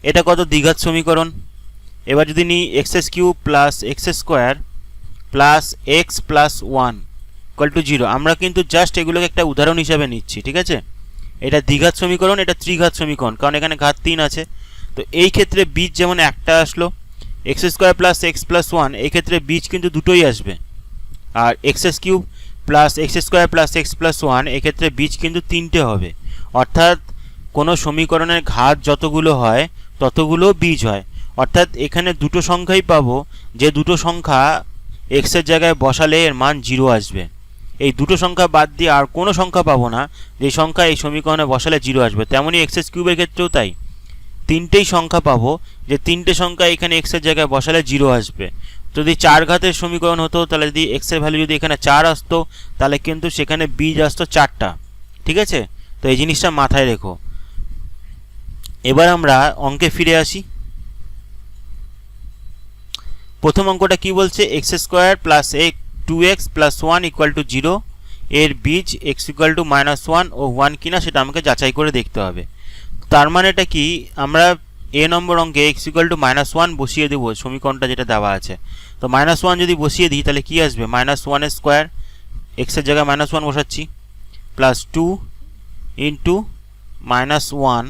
এটা কত, দ্বিঘাত সমীকরণ। এবার যদি নিই x³ plus x² plus x plus 1 equal to 0, আমরা কিন্তু জাস্ট এগুলোকে একটা উদাহরণ হিসাবে নিচ্ছি, ঠিক আছে। এটা দ্বিঘাত সমীকরণ, এটা ত্রিঘাত সমীকরণ, কারণ এখানে ঘাত 3 আছে। তো এই ক্ষেত্রে বীজ যেমন একটা আসলো, x² প্লাস x প্লাস 1, এই ক্ষেত্রে বীজ কিন্তু দুটোই আসবে। আর x³ plus x² plus x plus 1, এক্ষেত্রে বীজ কিন্তু 3টে হবে। অর্থাৎ কোনো সমীকরণের ঘাত যতগুলো হয় ততগুলো বীজ হয়। অর্থাৎ এখানে দুটো সংখ্যাই পাবো, যে দুটো সংখ্যা x এর জায়গায় বসালে এর মান 0 আসবে। এই দুটো সংখ্যা বাদ দিয়ে আর কোনো সংখ্যা পাবো না যে সংখ্যা এই সমীকরণে বসালে 0 আসবে। তেমনই x³ এর ক্ষেত্রেও তাই, তিনটেই সংখ্যা পাবো যে তিনটে সংখ্যা এখানে x এর জায়গায় বসালে 0 আসবে। যদি 4 ঘাতের সমীকরণ হতো তাহলে যদি x এর ভ্যালু যদি এখানে 4 আসতো তাহলে কিন্তু সেখানে বীজ আসতো 4টা, ঠিক আছে। তো এই জিনিসটা মাথায় রেখো। এবার আমরা অঙ্কে ফিরে আসি। প্রথম অঙ্কটা কি বলছে, x² plus 2x plus 1 equal to 0, এর বীজ x ইকুয়াল টু -1 ও 1 কিনা সেটা আমাকে যাচাই করে দেখতে হবে। তার মানে এটা কি, আমরা a নম্বর অঙ্কে x ইকুয়াল টু -1 বসিয়ে দেবো, সমীকরণটা যেটা দেওয়া আছে। তো -1 যদি বসিয়ে দিই তাহলে কি আসবে, -1 এর স্কোয়ার, x এর জায়গায় -1 বসাচ্ছি, প্লাস 2 ইন্টু -1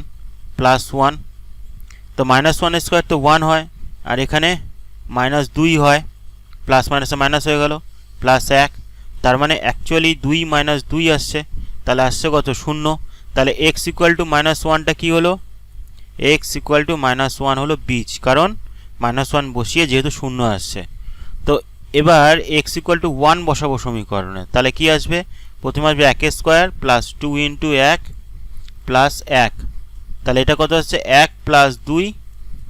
প্লাস 1। তো -1 এর স্কোয়ার তো 1 হয়, আর এখানে -2 হয়, প্লাস মাইনাসে মাইনাস হয়ে গেল, প্লাস 1। তার মানে অ্যাকচুয়ালি 2 - 2 আসছে, তাহলে আসছে কত, 0। তাহলে x ইকুয়াল টু -1টা কী হলো, x ইকুয়াল টু -1 হলো বীজ, কারণ -1 বসিয়ে যেহেতু 0 আসছে। তো এবার x ইকুয়াল টু 1 বসাবো সমীকরণে, তাহলে কি আসবে, প্রথমে আসবে 1² প্লাস 2 ইন্টু 1 প্লাস 1, তাহলে এটা কত হচ্ছে 1 প্লাস 2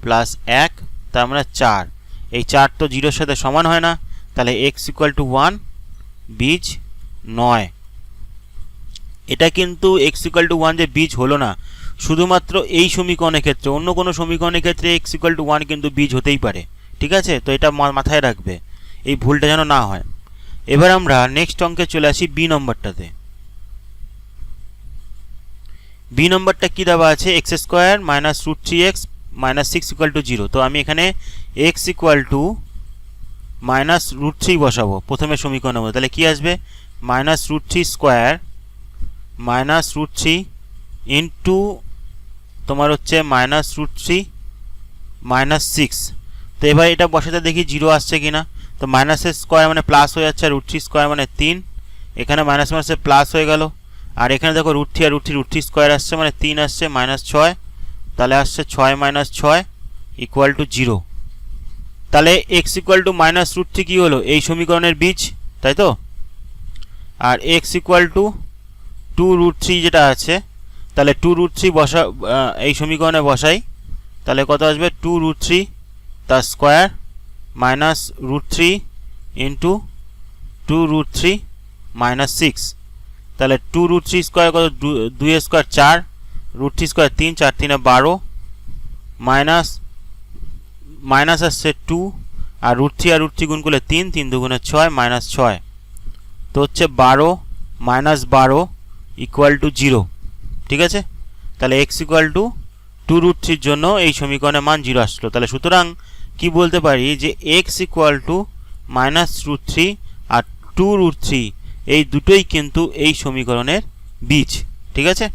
প্লাস 1, তার মানে 4। এই 4 তো 0-এর সাথে সমান হয় না, তাহলে x ইকুয়াল টু 1, বীজ 9। এটা কিন্তু x ইকুয়াল টু 1 যে বীজ হলো না শুধুমাত্র এই সমীকরণের ক্ষেত্রে, অন্য কোনো সমীকরণের ক্ষেত্রে x ইকুয়াল টু 1 কিন্তু বীজ হতেই পারে, ঠিক আছে। তো এটা মাথায় রাখবে, এই ভুলটা যেন না হয়। এবার আমরা নেক্সট অঙ্কে চলে আসি বি নম্বরটাতে। বি নম্বরটা কি দেওয়া আছে, x² minus √3x minus 6 equal to 0। তো আমি এখানে x ইকুয়াল টু -√3 বসাবো প্রথমে সমীকরণের মধ্যে, তাহলে কি আসবে, -√3² -√3 ইন্টু তোমার হচ্ছে -√3 -6। তো এবার এটা বসাতে দেখি 0 আসছে কিনা। তো মাইনাসের স্কোয়ার মানে প্লাস হয়ে যাচ্ছে, আর √3² মানে 3, এখানে মাইনাস মাইনাসে প্লাস হয়ে গেল। আর এখানে দেখো √3 আর √3² আসছে, মানে 3 আসছে, -6, তাহলে আসছে 6 - 6 ইকুয়াল টু 0। তাহলে x ইকুয়াল টু -√3 কী হলো, এই সমীকরণের বীজ, তাই তো। আর x ইকুয়াল টু 2√3 যেটা আছে, তাহলে 2√3 বসা এই সমীকরণে বসাই, তাহলে কত আসবে, 2√3 তার স্কোয়ার -√3 ইন্টু 2√3 -6, তাহলে 2√3 স্কোয়ার কত, 2 এর স্কোয়ার 4, √3 স্কোয়ার 3, 4 3 12, মাইনাস মাইনাস আসছে 2, আর √3 আর √3 গুণ করলে 3, 3 দুগুণে 6, -6, তো হচ্ছে 12 - 12 ইকুয়াল টু 0, ঠিক আছে। তাহলে x ইকুয়াল টু 2√3 জন্য এই সমীকরণের মান 0 আসলো। তাহলে সুতরাং কি বলতে পারি যে x ইকুয়াল টু -√3 আর 2√3 এই দুটোই কিন্তু এই সমীকরণের বীজ, ঠিক আছে।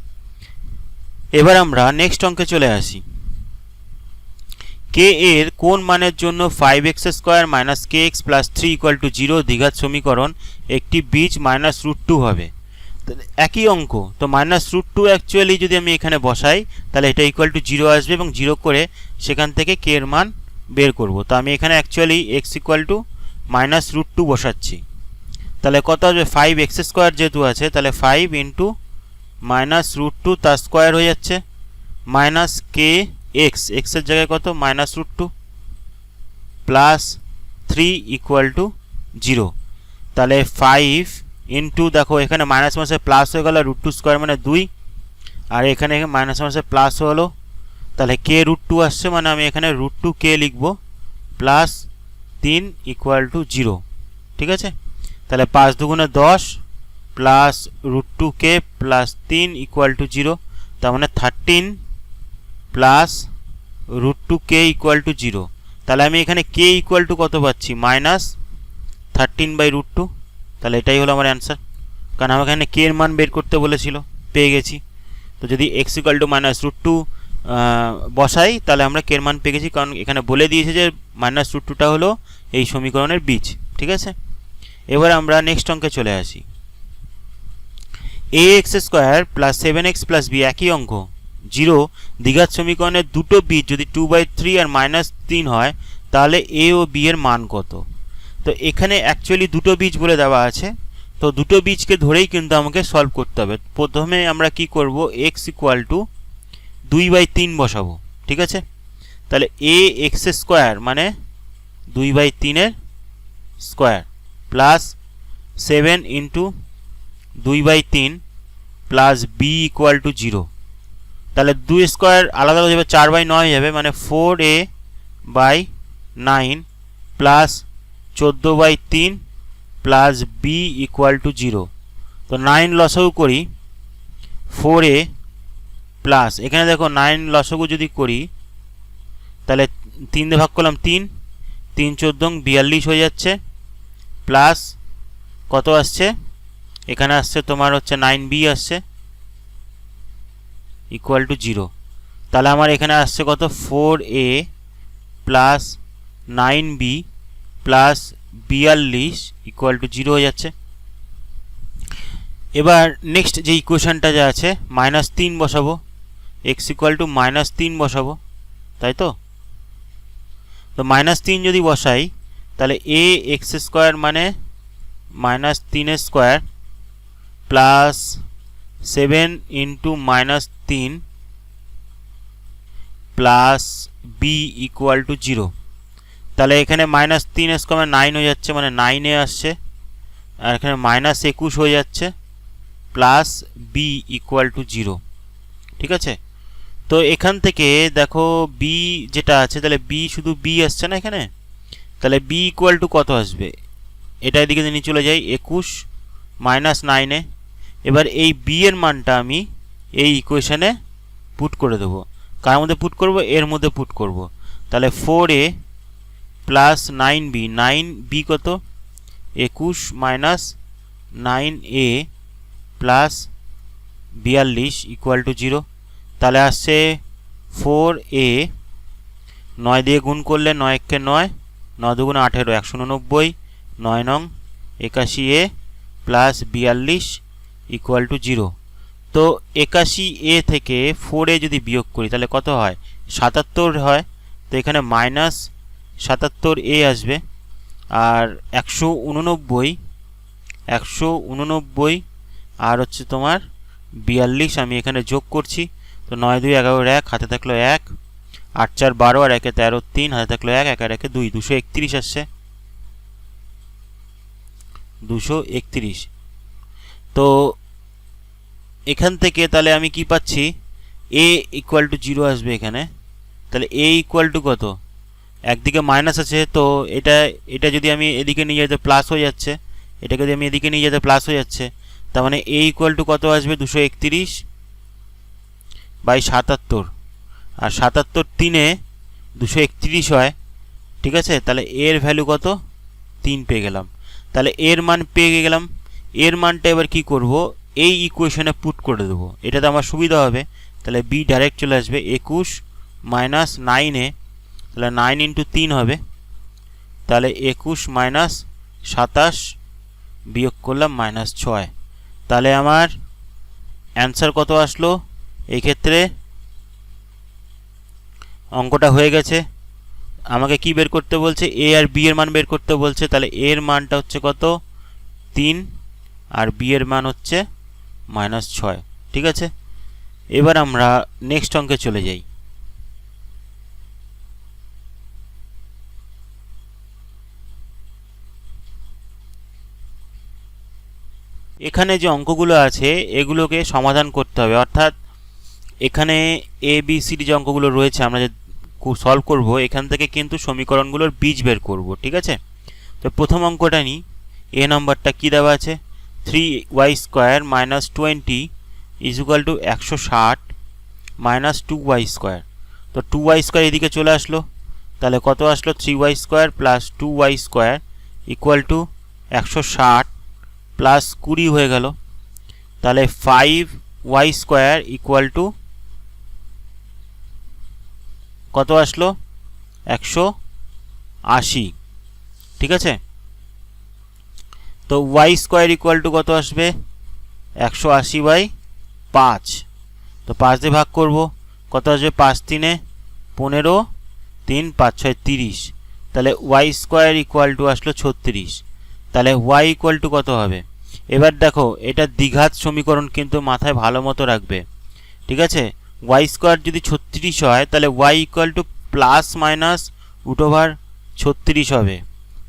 এবার আমরা নেক্সট অঙ্কে চলে আসি। কে এর কোন মানের জন্য 5x square minus K x plus 3 equal to 0 দ্বিঘাত সমীকরণ একটি বীজ -√2 হবে। একই অঙ্ক তো -√2 অ্যাকচুয়ালি যদি আমি এখানে বসাই তাহলে এটা ইকুয়াল টু 0 আসবে এবং 0 করে সেখান থেকে কে এর মান বের করব। তো আমি এখানে অ্যাকচুয়ালি x ইকুয়াল টু -√2 বসাচ্ছি। তাহলে কত আসবে 5x স্কোয়ার যেহেতু আছে তাহলে 5 ইন্টু -√2 তার স্কোয়ার হয়ে যাচ্ছে মাইনাস কে এক্স এক্সের জায়গায় কত -√2 প্লাস 3 ইকুয়াল টু 0। তাহলে 5 ইন্টু দেখো এখানে মাইনাস মাসে প্লাস হয়ে গেল √2 স্কোয়ার মানে 2 আর এখানে মাইনাস মাসে প্লাস হলো তাহলে কে √2 আসছে মানে আমি এখানে √2 কে লিখব প্লাস 3 ইকুয়াল টু 0। ঠিক আছে তাহলে 5 দুগুণে 10 plus √2 k plus 3 equal to 0 তার মানে 13 প্লাস √2 কে ইকুয়াল টু 0। তাহলে আমি এখানে কে ইকুয়াল টু কত পাচ্ছি -13/√2। তাহলে এটাই হলো আমার অ্যান্সার, কারণ আমাকে এখানে কে এর মান বের করতে বলেছিল, পেয়ে গেছি। তো যদি x ইকুয়াল টু -√2 বসাই তাহলে আমরা কে এর মান পেয়ে গেছি, কারণ এখানে বলে দিয়েছে যে -√2টা হলো এই সমীকরণের বীজ। ঠিক আছে, এবার আমরা নেক্সট অঙ্কে চলে আসি। ax square plus 7x plus b একই অঙ্ক 0 দ্বিঘাত সমীকরণের দুটো বীজ যদি 2/3 আর -3 হয় তাহলে a ও b এর মান কত। তো এখানে অ্যাকচুয়ালি দুটো বীজ বলে দেওয়া আছে, তো দুটো বীজকে ধরেই কিন্তু আমাকে সলভ করতে হবে। প্রথমে আমরা কি করব x ইকুয়াল টু 2/3 বসাবো। ঠিক আছে, তাহলে ax স্কোয়ার মানে 2/3 এর square plus 7 into 2/3 plus b equal to 0। তাহলে 2 স্কোয়ার আলাদা হয়ে যাবে 4/9 হয়ে যাবে মানে 4a/9 plus 14/3 plus b equal to 0। তো 9 লসাগু করি 4a প্লাস এখানে দেখো 9 লসাগু যদি করি তাহলে 3 দিয়ে ভাগ করলাম 3 3 14 42 হয়ে যাচ্ছে প্লাস কত আসছে এখানে আসছে তোমার হচ্ছে 9b আসছে ইকুয়াল টু 0। তাহলে আমার এখানে আসছে কত 4a plus 9b plus 42 equal to 0 হয়ে যাচ্ছে। এবার নেক্সট যে ইকুয়েশনটা যা আছে -3 বসাবো, x ইকুয়াল টু -3 বসাবো, তাই তো। তো -3 যদি বসাই তাহলে ax স্কোয়ার মানে -3 square plus 7 into -3 plus b equal to 0। তাহলে এখানে -3 স্কোয়ার 9 হয়ে যাচ্ছে মানে 9 এ আসছে, আর এখানে -21 হয়ে যাচ্ছে প্লাস b ইকুয়াল টু 0। ঠিক আছে, তো এখান থেকে দেখো b যেটা আছে তাহলে b শুধু b আসছে না এখানে, তাহলে b ইকুয়াল টু কত আসবে, এটা এদিকে নিয়ে চলে যাই 21 -9 এ। এবার এই b এর মানটা আমি এই ইকুয়েশনে পুট করে দেবো। কার মধ্যে পুট করব, এর মধ্যে পুট করব। তাহলে 4a প্লাস 9b 9b কত 21 minus 9a plus 42 equal to 0। তাহলে আসছে 4a 9 দিয়ে গুণ করলে 9 কে 9 9 দুগুণে 18 189 9 নং 81a প্লাস 42 ইকুয়াল টু 0। তো 81a থেকে 4a যদি বিয়োগ করি তাহলে কত হয় 77 হয়। তো এখানে -77a আসবে, আর 189 আর হচ্ছে তোমার 42 আমি এখানে যোগ করছি। তো 9 2 11 1 হাতে থাকলো 1 8 4 12 আর 1 13 3 হাতে থাকলো 1 1 1 2 231 আসছে 231। তো এখান থেকে তাহলে আমি কি পাচ্ছি a ইকুয়াল টু 0 আসবে এখানে। তাহলে a ইকুয়াল টু কত, একদিকে মাইনাস আছে তো এটা যদি আমি এদিকে নিয়ে যেতে প্লাস হয়ে যাচ্ছে, এটাকে যদি আমি এদিকে নিয়ে যেতে প্লাস হয়ে যাচ্ছে, তার মানে a ইকুয়াল টু কত আসবে 231/77, আর 77 3-এ 231 হয়। ঠিক আছে, তাহলে এর ভ্যালু কত 3 পেয়ে গেলাম। তাহলে এর মান পেয়ে গেলাম, এর মানটা এবার কি করব এই ইকুয়েশনে পুট করে দেবো, এটাতে আমার সুবিধা হবে। তাহলে b ডাইরেক্ট চলে আসবে 21 - 9-এ তাহলে 9 ইন্টু 3 হবে, তাহলে 21 মাইনাস 27 বিয়োগ করলাম -6। তাহলে আমার অ্যান্সার কত আসলো? এই ক্ষেত্রে অঙ্কটা হয়ে গেছে। আমাকে কি বের করতে বলছে? এ আর বি এর মান বের করতে বলছে। তাহলে এ এর মানটা হচ্ছে কত? 3, আর বি এর মান হচ্ছে -6। ঠিক আছে, এবার আমরা নেক্সট অঙ্কে চলে যাই। এখানে যে অঙ্কগুলো আছে এগুলোকে সমাধান করতে হবে, অর্থাৎ এখানে এ বি সি ডি যে অঙ্কগুলো রয়েছে আমরা যে সলভ করব, এখান থেকে কিন্তু সমীকরণগুলোর বীজ বের করব। ঠিক আছে, তো প্রথম অঙ্কটা নিই। এ নম্বরটা কি দেওয়া আছে? 3y² - 20 = 160 - 2y²। তো 2y² এদিকে চলে আসলো, তাহলে কত আসলো? 3y² + 2y² = 160 প্লাস 20 হয়ে গেল। তাহলে 5y² = কত আসলো? 180। ঠিক আছে, তো y² = কত আসবে? 180/5। তো 5 দিয়ে ভাগ করব, কত আসবে? 5 × 3 = 15, 3 × 5 = 6 = 30। তাহলে y² আসলো 36। তাহলে y কত হবে? এবার দেখো, এটা দ্বিঘাত সমীকরণ, কিন্তু মাথায় ভালো মতো রাখবে। ঠিক আছে, y² যদি 36 হয় তাহলে y ±√36 হবে।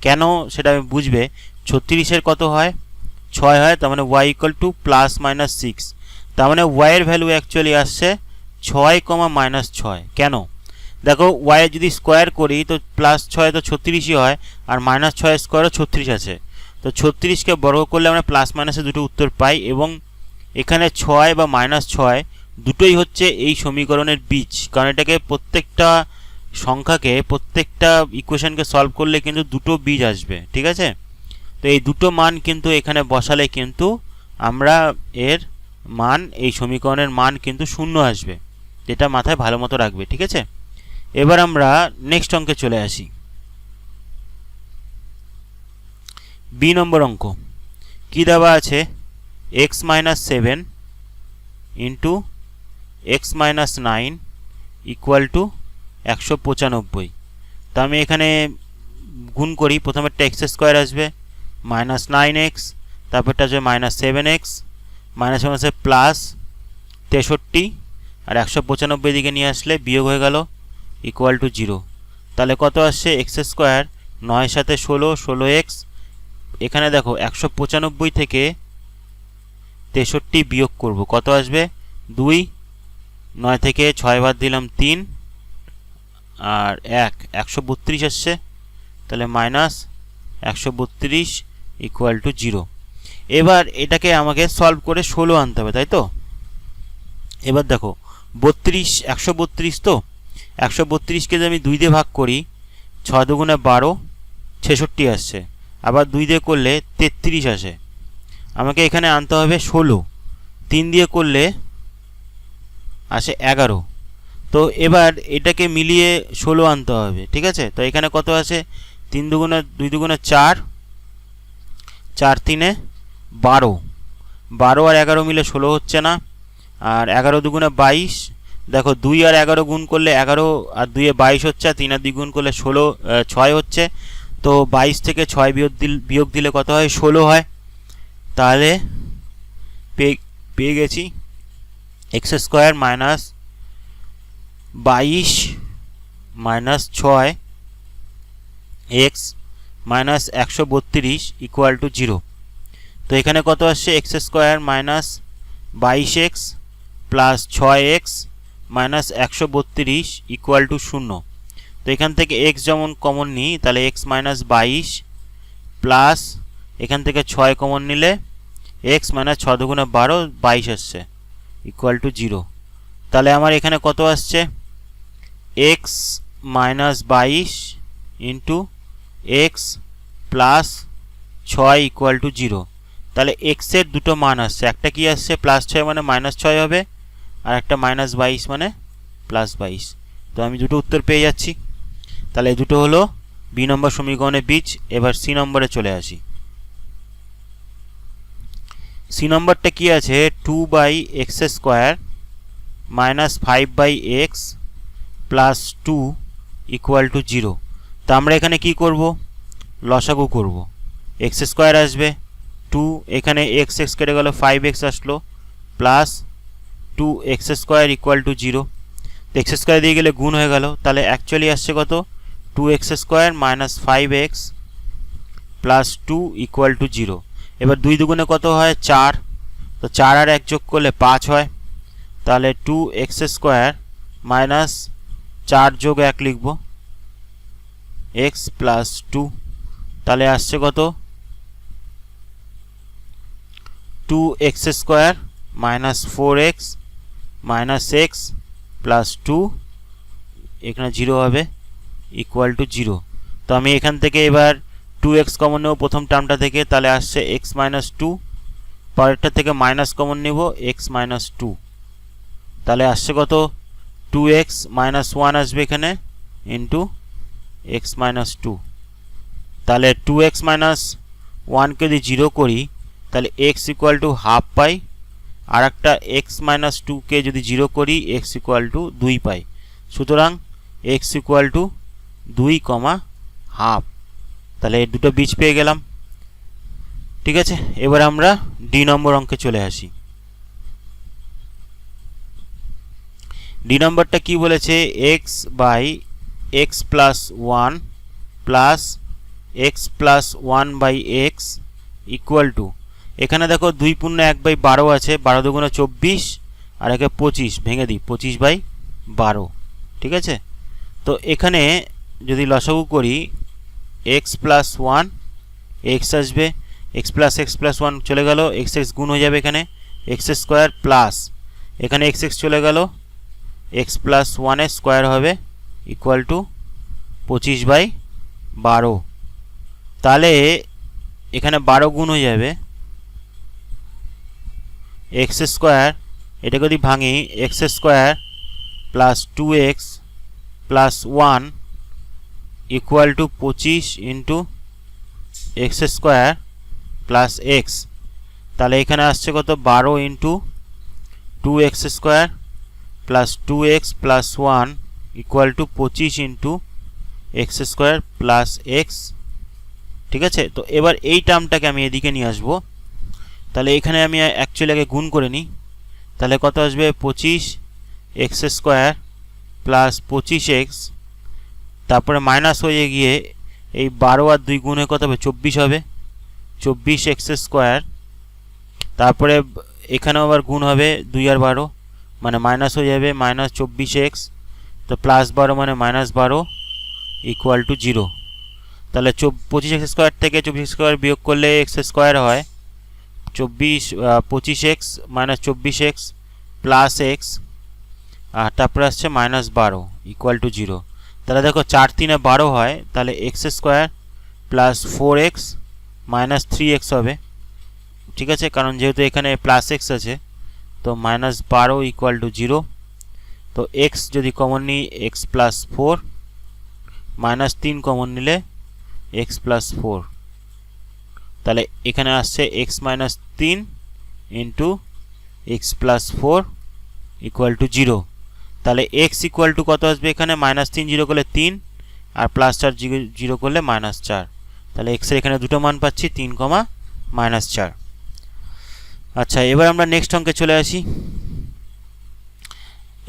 কেন সেটা বুঝবে। 36-এর কত হয়? 6 হয়, তার মানে y ±6। তার মানে y এর ভ্যালু অ্যাকচুয়ালি আসছে 6, -6। কেন? দেখো, y এর যদি স্কোয়ার করি তো +6 তো 36ই হয়, আর -6 স্কোয়ারও 36 আছে। তো 36কে বর্গ করলে আমরা প্লাস মাইনাসে দুটো উত্তর পাই, এবং এখানে 6 বা -6 দুটোই হচ্ছে এই সমীকরণের বীজ। কারণ এটাকে প্রত্যেকটা সংখ্যাকে, প্রত্যেকটা ইকুয়েশনকে সলভ করলে কিন্তু দুটো বীজ আসবে। ঠিক আছে, তো এই দুটো মান কিন্তু এখানে বসালে কিন্তু আমরা এর মান, এই সমীকরণের মান কিন্তু 0 আসবে, যেটা মাথায় ভালো মতো রাখবে। ঠিক আছে, এবার আমরা নেক্সট অঙ্কে চলে আসি। বি নম্বর অঙ্ক কি দেওয়া আছে? x - 7 * x - 9 = 195। তো আমি এখানে গুণ করি। প্রথমে x² আসবে, -9x, তারপরটা আসবে -7x, -7 প্লাস 63, আর 195 দিকে নিয়ে আসলে বিয়োগ হয়ে গেল, = 0। তাহলে কত আসছে? x², 9 × 7 = 16, 16x। এখানে দেখো 195 থেকে 63 বিয়োগ করব, কত আসবে? 2। 9 থেকে 6 বাদ দিলাম 3, আর 1, 132 আসছে। তাহলে -132 = 0। এবার এটাকে আমাকে সলভ করে 16 আনতে হবে, তাই তো? এবার দেখো, 132, তো 132কে যদি আমি 2 দিয়ে ভাগ করি, 6 × 2 = 12, 66 আসছে। আবার 2 দিয়ে করলে 33 আসে। আমাকে এখানে আনতে হবে 16, 3 দিয়ে করলে আসে 11। তো এবার এটাকে মিলিয়ে 16 আনতে হবে। ঠিক আছে, তো এখানে কত আছে? 3 × 2 = 2 × 4, 4 × 3 = 12। 12 আর 11 মিলে 16 হচ্ছে না, আর 11 × 2 = 22। দেখো, 2 আর 11 গুণ করলে 11, আর 2 এ 22 হচ্ছে, আর 3 আর 2 গুণ করলে 6 হচ্ছে। তো 22 থেকে 6 বিয়োগ দিলে কত হয়? 16 হয়। তাহলে পেয়ে গেছি x² - 22 - 6x - 132 = 0। তো এখানে কত আসছে? x² - 22x plus 6x - 132 = 0। তো এখান থেকে x যেমন কমন নিই, তাহলে x - 22 প্লাস এখান থেকে 6 কমন নিলে x - 6 × 2 = 12, 22 আসছে, = 0। তাহলে আমার এখানে কত আসছে? x - 22 * x plus 6 = 0। তাহলে x এর দুটো মান আসছে, একটা কি আসছে? +6 মানে -6 হবে, আর একটা -22 মানে +22। তো আমি দুটো উত্তর পেয়ে যাচ্ছি। তাহলে এই দুটো হলো বি নম্বর সমীকরণের বীজ। এবার সি নম্বরে চলে আসি। সি নম্বরটা কি আছে, 2/x² minus 5/x plus 2 equal to 0। তো আমরা এখানে কি করব, লসাগু করব। x² আসবে 2, এখানে x কেটে গেল 5x আসলো, প্লাস 2x² ইকুয়াল টু 0। তো x² দিয়ে গেলে গুণ হয়ে গেল, তাহলে অ্যাকচুয়ালি আসছে কত, 2x² minus 5x plus 2 equal to 0। এবার 2 দুগুণে কত হয়, 4। তো 4 আর 1 যোগ করলে 5 হয়। তাহলে 2x² মাইনাস 4 যোগ 1 লিখব, x প্লাস 2। তাহলে আসছে কত, 2x² minus 4x minus x plus 2, এখানে 0 হবে, ইকুয়াল টু 0। তো আমি এখান থেকে এবার 2x কমন নেব প্রথম টার্মটা থেকে, তাহলে আসছে x মাইনাস 2, পরেরটা থেকে মাইনাস কমন নেব x মাইনাস 2। তাহলে আসছে কত, 2x মাইনাস 1 আসবে এখানে ইন্টু x মাইনাস 2। তাহলে 2x মাইনাস 1কে যদি 0 করি তাহলে x ইকুয়াল টু হাফ পাই, আর একটা x মাইনাস 2কে যদি 0 করি x ইকুয়াল টু 2 পাই। সুতরাং x ইকুয়াল টু 2,5। তাহলে এই দুটো বীজ পেয়ে গেলাম। ঠিক আছে, এবার আমরা ডি নম্বর অঙ্কে চলে আসি। ডি নম্বরটা কি বলেছে, x/x plus 1 plus x plus 1/x equal to, এখানে দেখো 2 পূর্ণ 1/12 আছে, 12 দুগুণে 24 আর একে 25, ভেঙে দিই 25/12। ঠিক আছে, তো এখানে যদি লসাগু করি x প্লাস 1 x আসবে, x প্লাস 1 চলে গেল, x গুণ হয়ে যাবে এখানে x² প্লাস এখানে x চলে গেল, x প্লাস 1 এর স্কোয়ার হবে ইকুয়াল টু 25/12। তাহলে এখানে 12 গুণ হয়ে যাবে x², এটাকে যদি ভাঙি x² plus 2x plus 1 equal two 25 into x² plus x। তাহলে এখানে আসছে কত, 12 into 2x² plus 2x plus 1 equal two 25 into x² plus x। ঠিক আছে, তো এবার এই টার্মটাকে আমি এদিকে নিয়ে আসবো। তাহলে এখানে আমি অ্যাকচুয়ালি আগে গুণ করে নিই, তাহলে কত আসবে, 25x² প্লাস 25x, তারপরে মাইনাস হয়ে গিয়ে এই 12 আর 2 গুণ হয়ে কত হবে, 24 হবে, 24x²। তারপরে এখানেও আবার গুণ হবে 2 আর 12, মানে মাইনাস হয়ে যাবে মাইনাস 24x, তো প্লাস 12 মানে মাইনাস 12 ইকুয়াল টু 0। তাহলে 25x² থেকে 24x² বিয়োগ করলে x² হয় 25x minus 24x plus x, আর তারপরে আসছে মাইনাস 12 ইকুয়াল টু 0। তাহলে দেখো 4 3 12 হয়, তাহলে x² plus 4x minus 3x হবে। ঠিক আছে, কারণ যেহেতু এখানে প্লাস x আছে, তো মাইনাস 12 ইকুয়াল টু 0। তো x যদি কমন নিই x প্লাস 4, মাইনাস 3 কমন নিলে x প্লাস 4, তাহলে এখানে আসছে x minus 3 into x plus 4 equal to 0। তাহলে x ইকুয়াল টু কত আসবে, এখানে মাইনাস 3 0 করলে 3 আর প্লাস 4 0 করলে মাইনাস 4। তাহলে x এর এখানে দুটো মান পাচ্ছি, 3, মাইনাস 4। আচ্ছা, এবার আমরা নেক্সট অঙ্কে চলে আসি।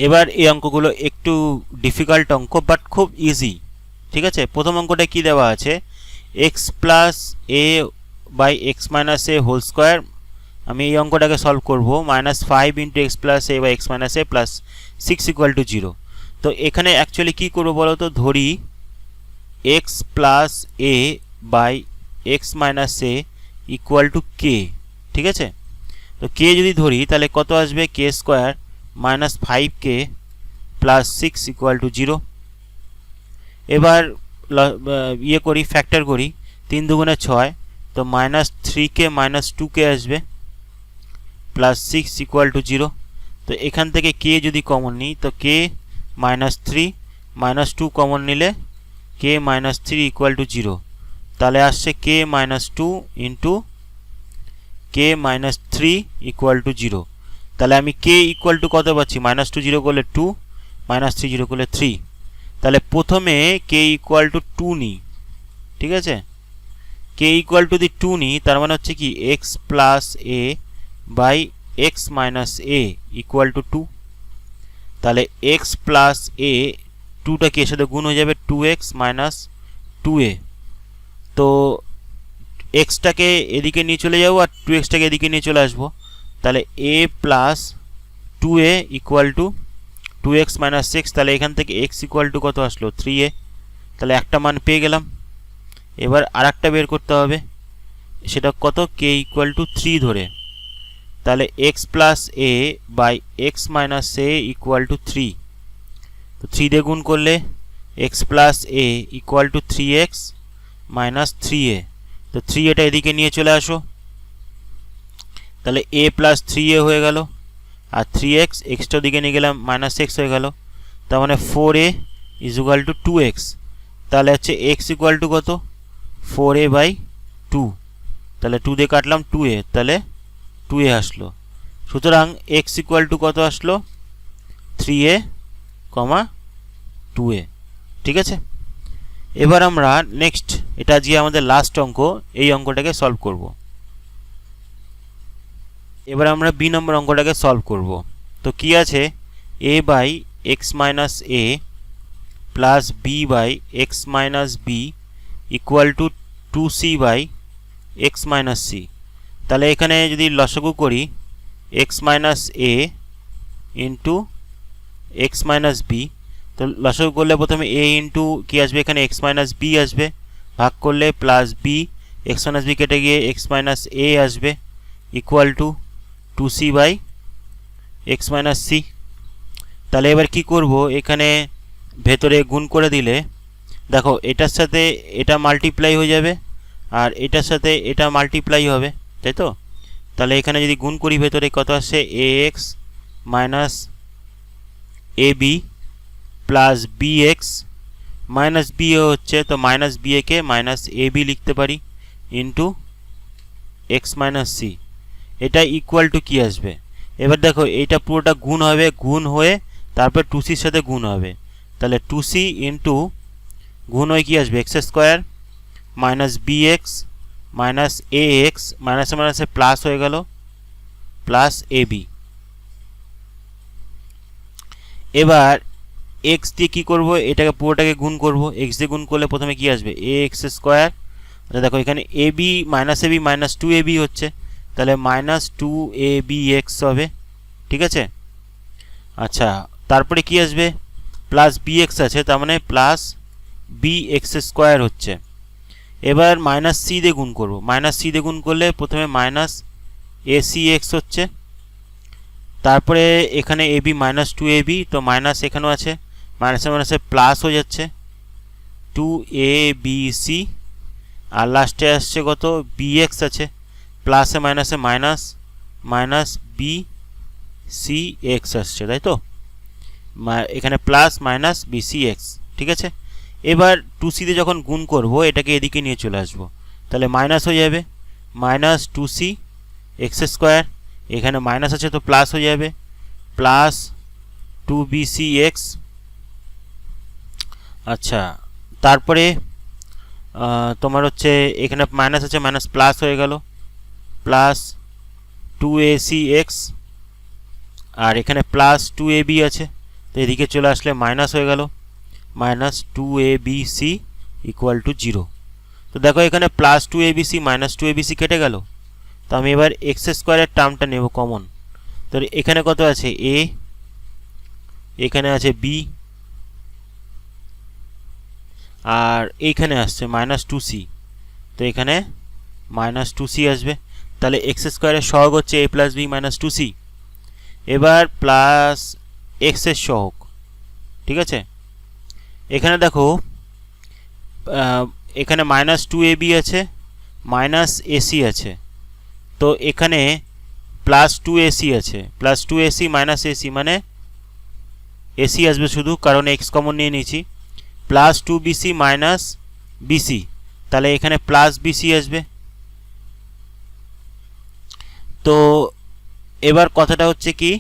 এবার এই অঙ্কগুলো একটু ডিফিকাল্ট অঙ্ক, বাট খুব ইজি। ঠিক আছে, প্রথম অঙ্কটা কি দেওয়া আছে, x plus a by x minus a whole square. আমি এই অঙ্কটাকে সলভ করব, -5 into x plus a by x minus a plus 6 equal to 0। তো এখানে অ্যাকচুয়ালি কী করবো বলো তো, ধরি x plus a by x minus a equal to k। ঠিক আছে, তো k যদি ধরি তাহলে কত আসবে, k² minus 5k plus 6 equal to 0। এবার ইয়ে করি, ফ্যাক্টর করি, 3 দুগুণে 6, তো মাইনাস 3k মাইনাস 2k আসবে প্লাস 6 ইকুয়াল টু 0। তো এখান থেকে k যদি কমন নিই, তো k মাইনাস 3 মাইনাস 2 কমন নিলে k minus three equal to zero, তাহলে আসছে k minus two into k minus three equal to zero. তাহলে আমি কে ইকুয়াল টু কত পাচ্ছি, মাইনাস টু জিরো করলে টু, মাইনাস থ্রি জিরো করলে থ্রি। তাহলে প্রথমে কে ইকুয়াল টু টু নিই, ঠিক আছে, k equal to the two নিই, তার মানে হচ্ছে কি x plus a by x minus a equal to two. তাহলে এক্স প্লাস এ, টুটা কি এর সাথে গুণ হয়ে যাবে, টু এক্স মাইনাস টু এ। তো এক্সটাকে এদিকে নিয়ে চলে যাবো আর টু এক্সটাকে এদিকে নিয়ে চলে আসবো। তাহলে a plus two a equal to two x minus six. তাহলে এখান থেকে এক্স ইকুয়াল টু কত আসলো, থ্রি এ। তাহলে একটা মান পেয়ে গেলাম। এবার আর একটা বের করতে হবে, সেটা কত, কে ইকুয়াল টু থ্রি ধরে। তাহলে x plus a by x minus a equal to three. তো থ্রি দিয়ে গুণ করলে x plus a equal to three x minus three a. তো থ্রি এটা এদিকে নিয়ে চলে আসো, তাহলে এ প্লাস থ্রি এ হয়ে গেল, আর থ্রি এক্স, এক্সটা দিকে নিয়ে গেলাম মাইনাস এক্স হয়ে গেল। তার মানে four a is equal to two x. তাহলে হচ্ছে এক্স ইকুয়াল টু কত, ফোর এ বাই টু। তাহলে টু দিয়ে কাটলাম টু এ, তাহলে টু এ আসলো। সুতরাং এক্স ইকুয়াল টু কত আসলো, থ্রি এ কমা টু এ। ঠিক আছে, এবার আমরা নেক্সট, এটা যে আমাদের লাস্ট অঙ্ক, এই অঙ্কটাকে সলভ করব। এবার আমরা বি নম্বর অঙ্কটাকে সলভ করব। তো কি আছে, a by x minus a plus b by x minus b equal to two c by x minus c. তাহলে এখানে যদি লসাগু করি, x minus a into x minus b, তো লসাগু করলে প্রথমে এ ইন্টু কি আসবে, এখানে এক্স মাইনাস বি আসবে, ভাগ করলে plus b, x minus b কেটে গিয়ে এক্স মাইনাস এ আসবে equal to two c by x minus c. তাহলে এবার কি করব, এখানে ভেতরে গুণ করে দিলে দেখো এটার সাথে এটা মাল্টিপ্লাই হয়ে যাবে আর এটার সাথে এটা মাল্টিপ্লাই হবে, তাই তো। তাহলে এখানে যদি গুণ করি ভেতরে কত আসছে, a x minus a b plus b x minus b a হচ্ছে, তো মাইনাস বি একে মাইনাস এ বি লিখতে পারি ইন্টু এক্স মাইনাস সি। এটা ইকুয়াল টু কি আসবে, এবার দেখো এইটা পুরোটা গুণ হবে, গুণ হয়ে তারপর টু সির সাথে গুণ হবে। তাহলে টু সি ইন্টু গুণ হয়ে কি আসবে, x square minus b x minus a x, মাইনাসে মাইনাসে প্লাস হয়ে গেল, প্লাস এ বি। এবার এক্স দিয়ে কী করবো, এটাকে পুরোটাকে গুণ করব, এক্স দিয়ে গুণ করলে প্রথমে কি আসবে, এ এক্স স্কোয়ার। আচ্ছা দেখো এখানে a b minus two a B হচ্ছে, তাহলে minus two a B x হবে, ঠিক আছে। আচ্ছা তারপরে কি আসবে, প্লাস বি এক্স আছে, তার মানে প্লাস বি এক্স স্কোয়ার হচ্ছে। এবার মাইনাস সি দিয়ে গুণ করব, মাইনাস সি দিয়ে গুণ করলে প্রথমে মাইনাস এ সি এক্স হচ্ছে, তারপরে এখানে a b minus two a b, তো মাইনাস এখানেও আছে, মাইনাসে মাইনাসে প্লাস হয়ে যাচ্ছে টু এ বি সি, আর লাস্টে আসছে কত, বি এক্স আছে, প্লাসে মাইনাসে minus minus b c x আসছে, তাই তো। এখানে plus minus b c x, ঠিক আছে। এবার টু সিতে যখন গুণ করব এটাকে এদিকে নিয়ে চলে আসবো, তাহলে মাইনাস হয়ে যাবে, minus two c x square, এখানে মাইনাস আছে তো প্লাস হয়ে যাবে, plus two b c x. আচ্ছা তারপরে তোমার হচ্ছে এখানে মাইনাস আছে, মাইনাস প্লাস হয়ে গেল, plus two a c x, আর এখানে প্লাস টু এ বি আছে, তো এদিকে চলে আসলে মাইনাস হয়ে গেল, minus two a b c equal to zero. তো দেখো এখানে plus two a b c minus two a b c কেটে গেল, তো আমি এবার এক্স স্কোয়ারের টার্মটা নেব কমন। তো এখানে কত আছে, এ, এখানে আছে বি, আর এইখানে আসছে মাইনাস টু সি, তো এখানে মাইনাস টু সি আসবে। তাহলে এক্স স্কোয়ারের সহগ হচ্ছে a plus b minus two c. এবার প্লাস এক্সের সহগ, ঠিক আছে। এখানে দেখো এখানে মাইনাস টু এ বি আছে, মাইনাস এসি আছে, তো এখানে প্লাস টু এসি আছে, plus two AC minus AC, মানে এসি আসবে শুধু, কারণ এক্স কমন নিয়ে নিয়েছি। প্লাস 2bc মাইনাস বিসি, তাহলে এখানে প্লাস বিসি আসবে। তো এবার কথাটা হচ্ছে কি,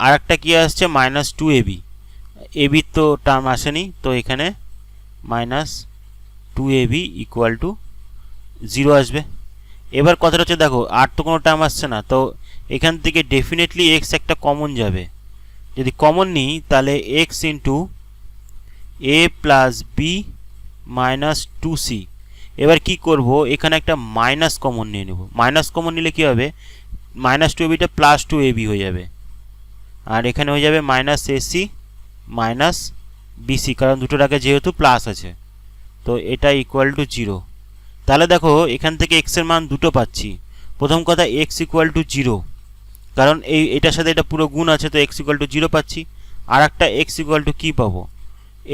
আর একটা কী আসছে মাইনাস 2ab, এবির তো টার্ম আসেনি, তো এখানে মাইনাস 2ab ইকুয়াল টু 0 আসবে। এবার কথাটা হচ্ছে দেখো আর তো কোনো টার্ম আসছে না, তো এখান থেকে ডেফিনেটলি এক্স একটা কমন যাবে। যদি কমন নিই তাহলে এক্স ইন্টু এ প্লাস বি মাইনাস 2c। এবার কি করব, এখানে একটা মাইনাস কমন নিয়ে নেব। মাইনাস কমন নিলে কি হবে, মাইনাস 2abটা প্লাস 2ab হয়ে যাবে, আর এখানে হয়ে যাবে মাইনাস এসি মাইনাস বিসি, কারণ দুটোর আগে যেহেতু প্লাস আছে, তো এটা ইকুয়াল টু 0। তাহলে দেখো এখান থেকে এক্সের মান দুটো পাচ্ছি। প্রথম কথা এক্স ইকুয়াল টু 0, কারণ এটার সাথে এটা পুরো গুণ আছে, তো এক্স ইকুয়াল টু 0 পাচ্ছি। আর একটা এক্স ইকুয়াল টু কী পাবো,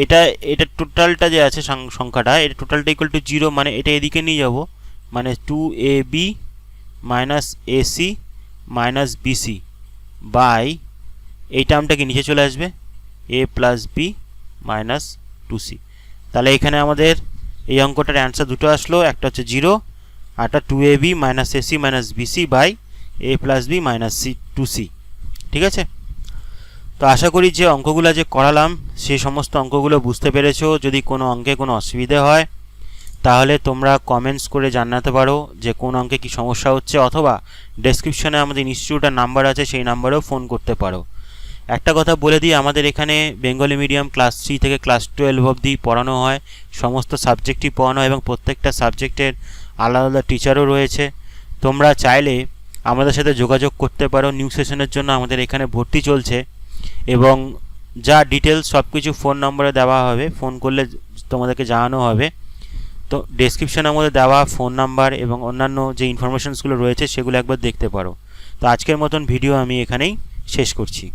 এটা টোটালটা যে আছে সংখ্যাটা, এটা টোটালটা ইকুয়াল টু 0, মানে এটা এদিকে নিয়ে যাব, মানে 2ab minus ac minus bc by এই টার্মটা কি নিচে চলে আসবে, এ প্লাস বি মাইনাস 2c। তাহলে এখানে আমাদের এই অঙ্কটার অ্যান্সার দুটো আসলো, একটা হচ্ছে 0, আর একটা 2ab minus ac minus bc by a plus b minus 2c। ঠিক আছে, তো আশা করি যে অঙ্কগুলো যে করালাম সেই সমস্ত অঙ্কগুলো বুঝতে পেরেছো। যদি কোনো অঙ্কে কোনো অসুবিধে হয় তাহলে তোমরা কমেন্টস করে জানাতে পারো যে কোন অঙ্কে কি সমস্যা হচ্ছে, অথবা ডেসক্রিপশনে আমাদের ইনস্টিটিউটের নাম্বার আছে, সেই নাম্বারেও ফোন করতে পারো। একটা কথা বলে দিই, আমাদের এখানে বেঙ্গলি মিডিয়াম ক্লাস 3 থেকে ক্লাস 12 অবধি পড়ানো হয়, সমস্ত সাবজেক্টই পড়ানো হয় এবং প্রত্যেকটা সাবজেক্টের আলাদা আলাদা টিচারও রয়েছে। তোমরা চাইলে আমাদের সাথে যোগাযোগ করতে পারো। নিউ সেশনের জন্য আমাদের এখানে ভর্তি চলছে, এবং যা ডিটেলস সব কিছু ফোন নম্বরে দেওয়া হবে, ফোন করলে তোমাদেরকে জানানো হবে। তো ডেসক্রিপশনের মধ্যে দেওয়া ফোন নাম্বার এবং অন্যান্য যে ইনফরমেশনসগুলো রয়েছে সেগুলো একবার দেখতে পারো। তো আজকের মতন ভিডিও আমি এখানেই শেষ করছি।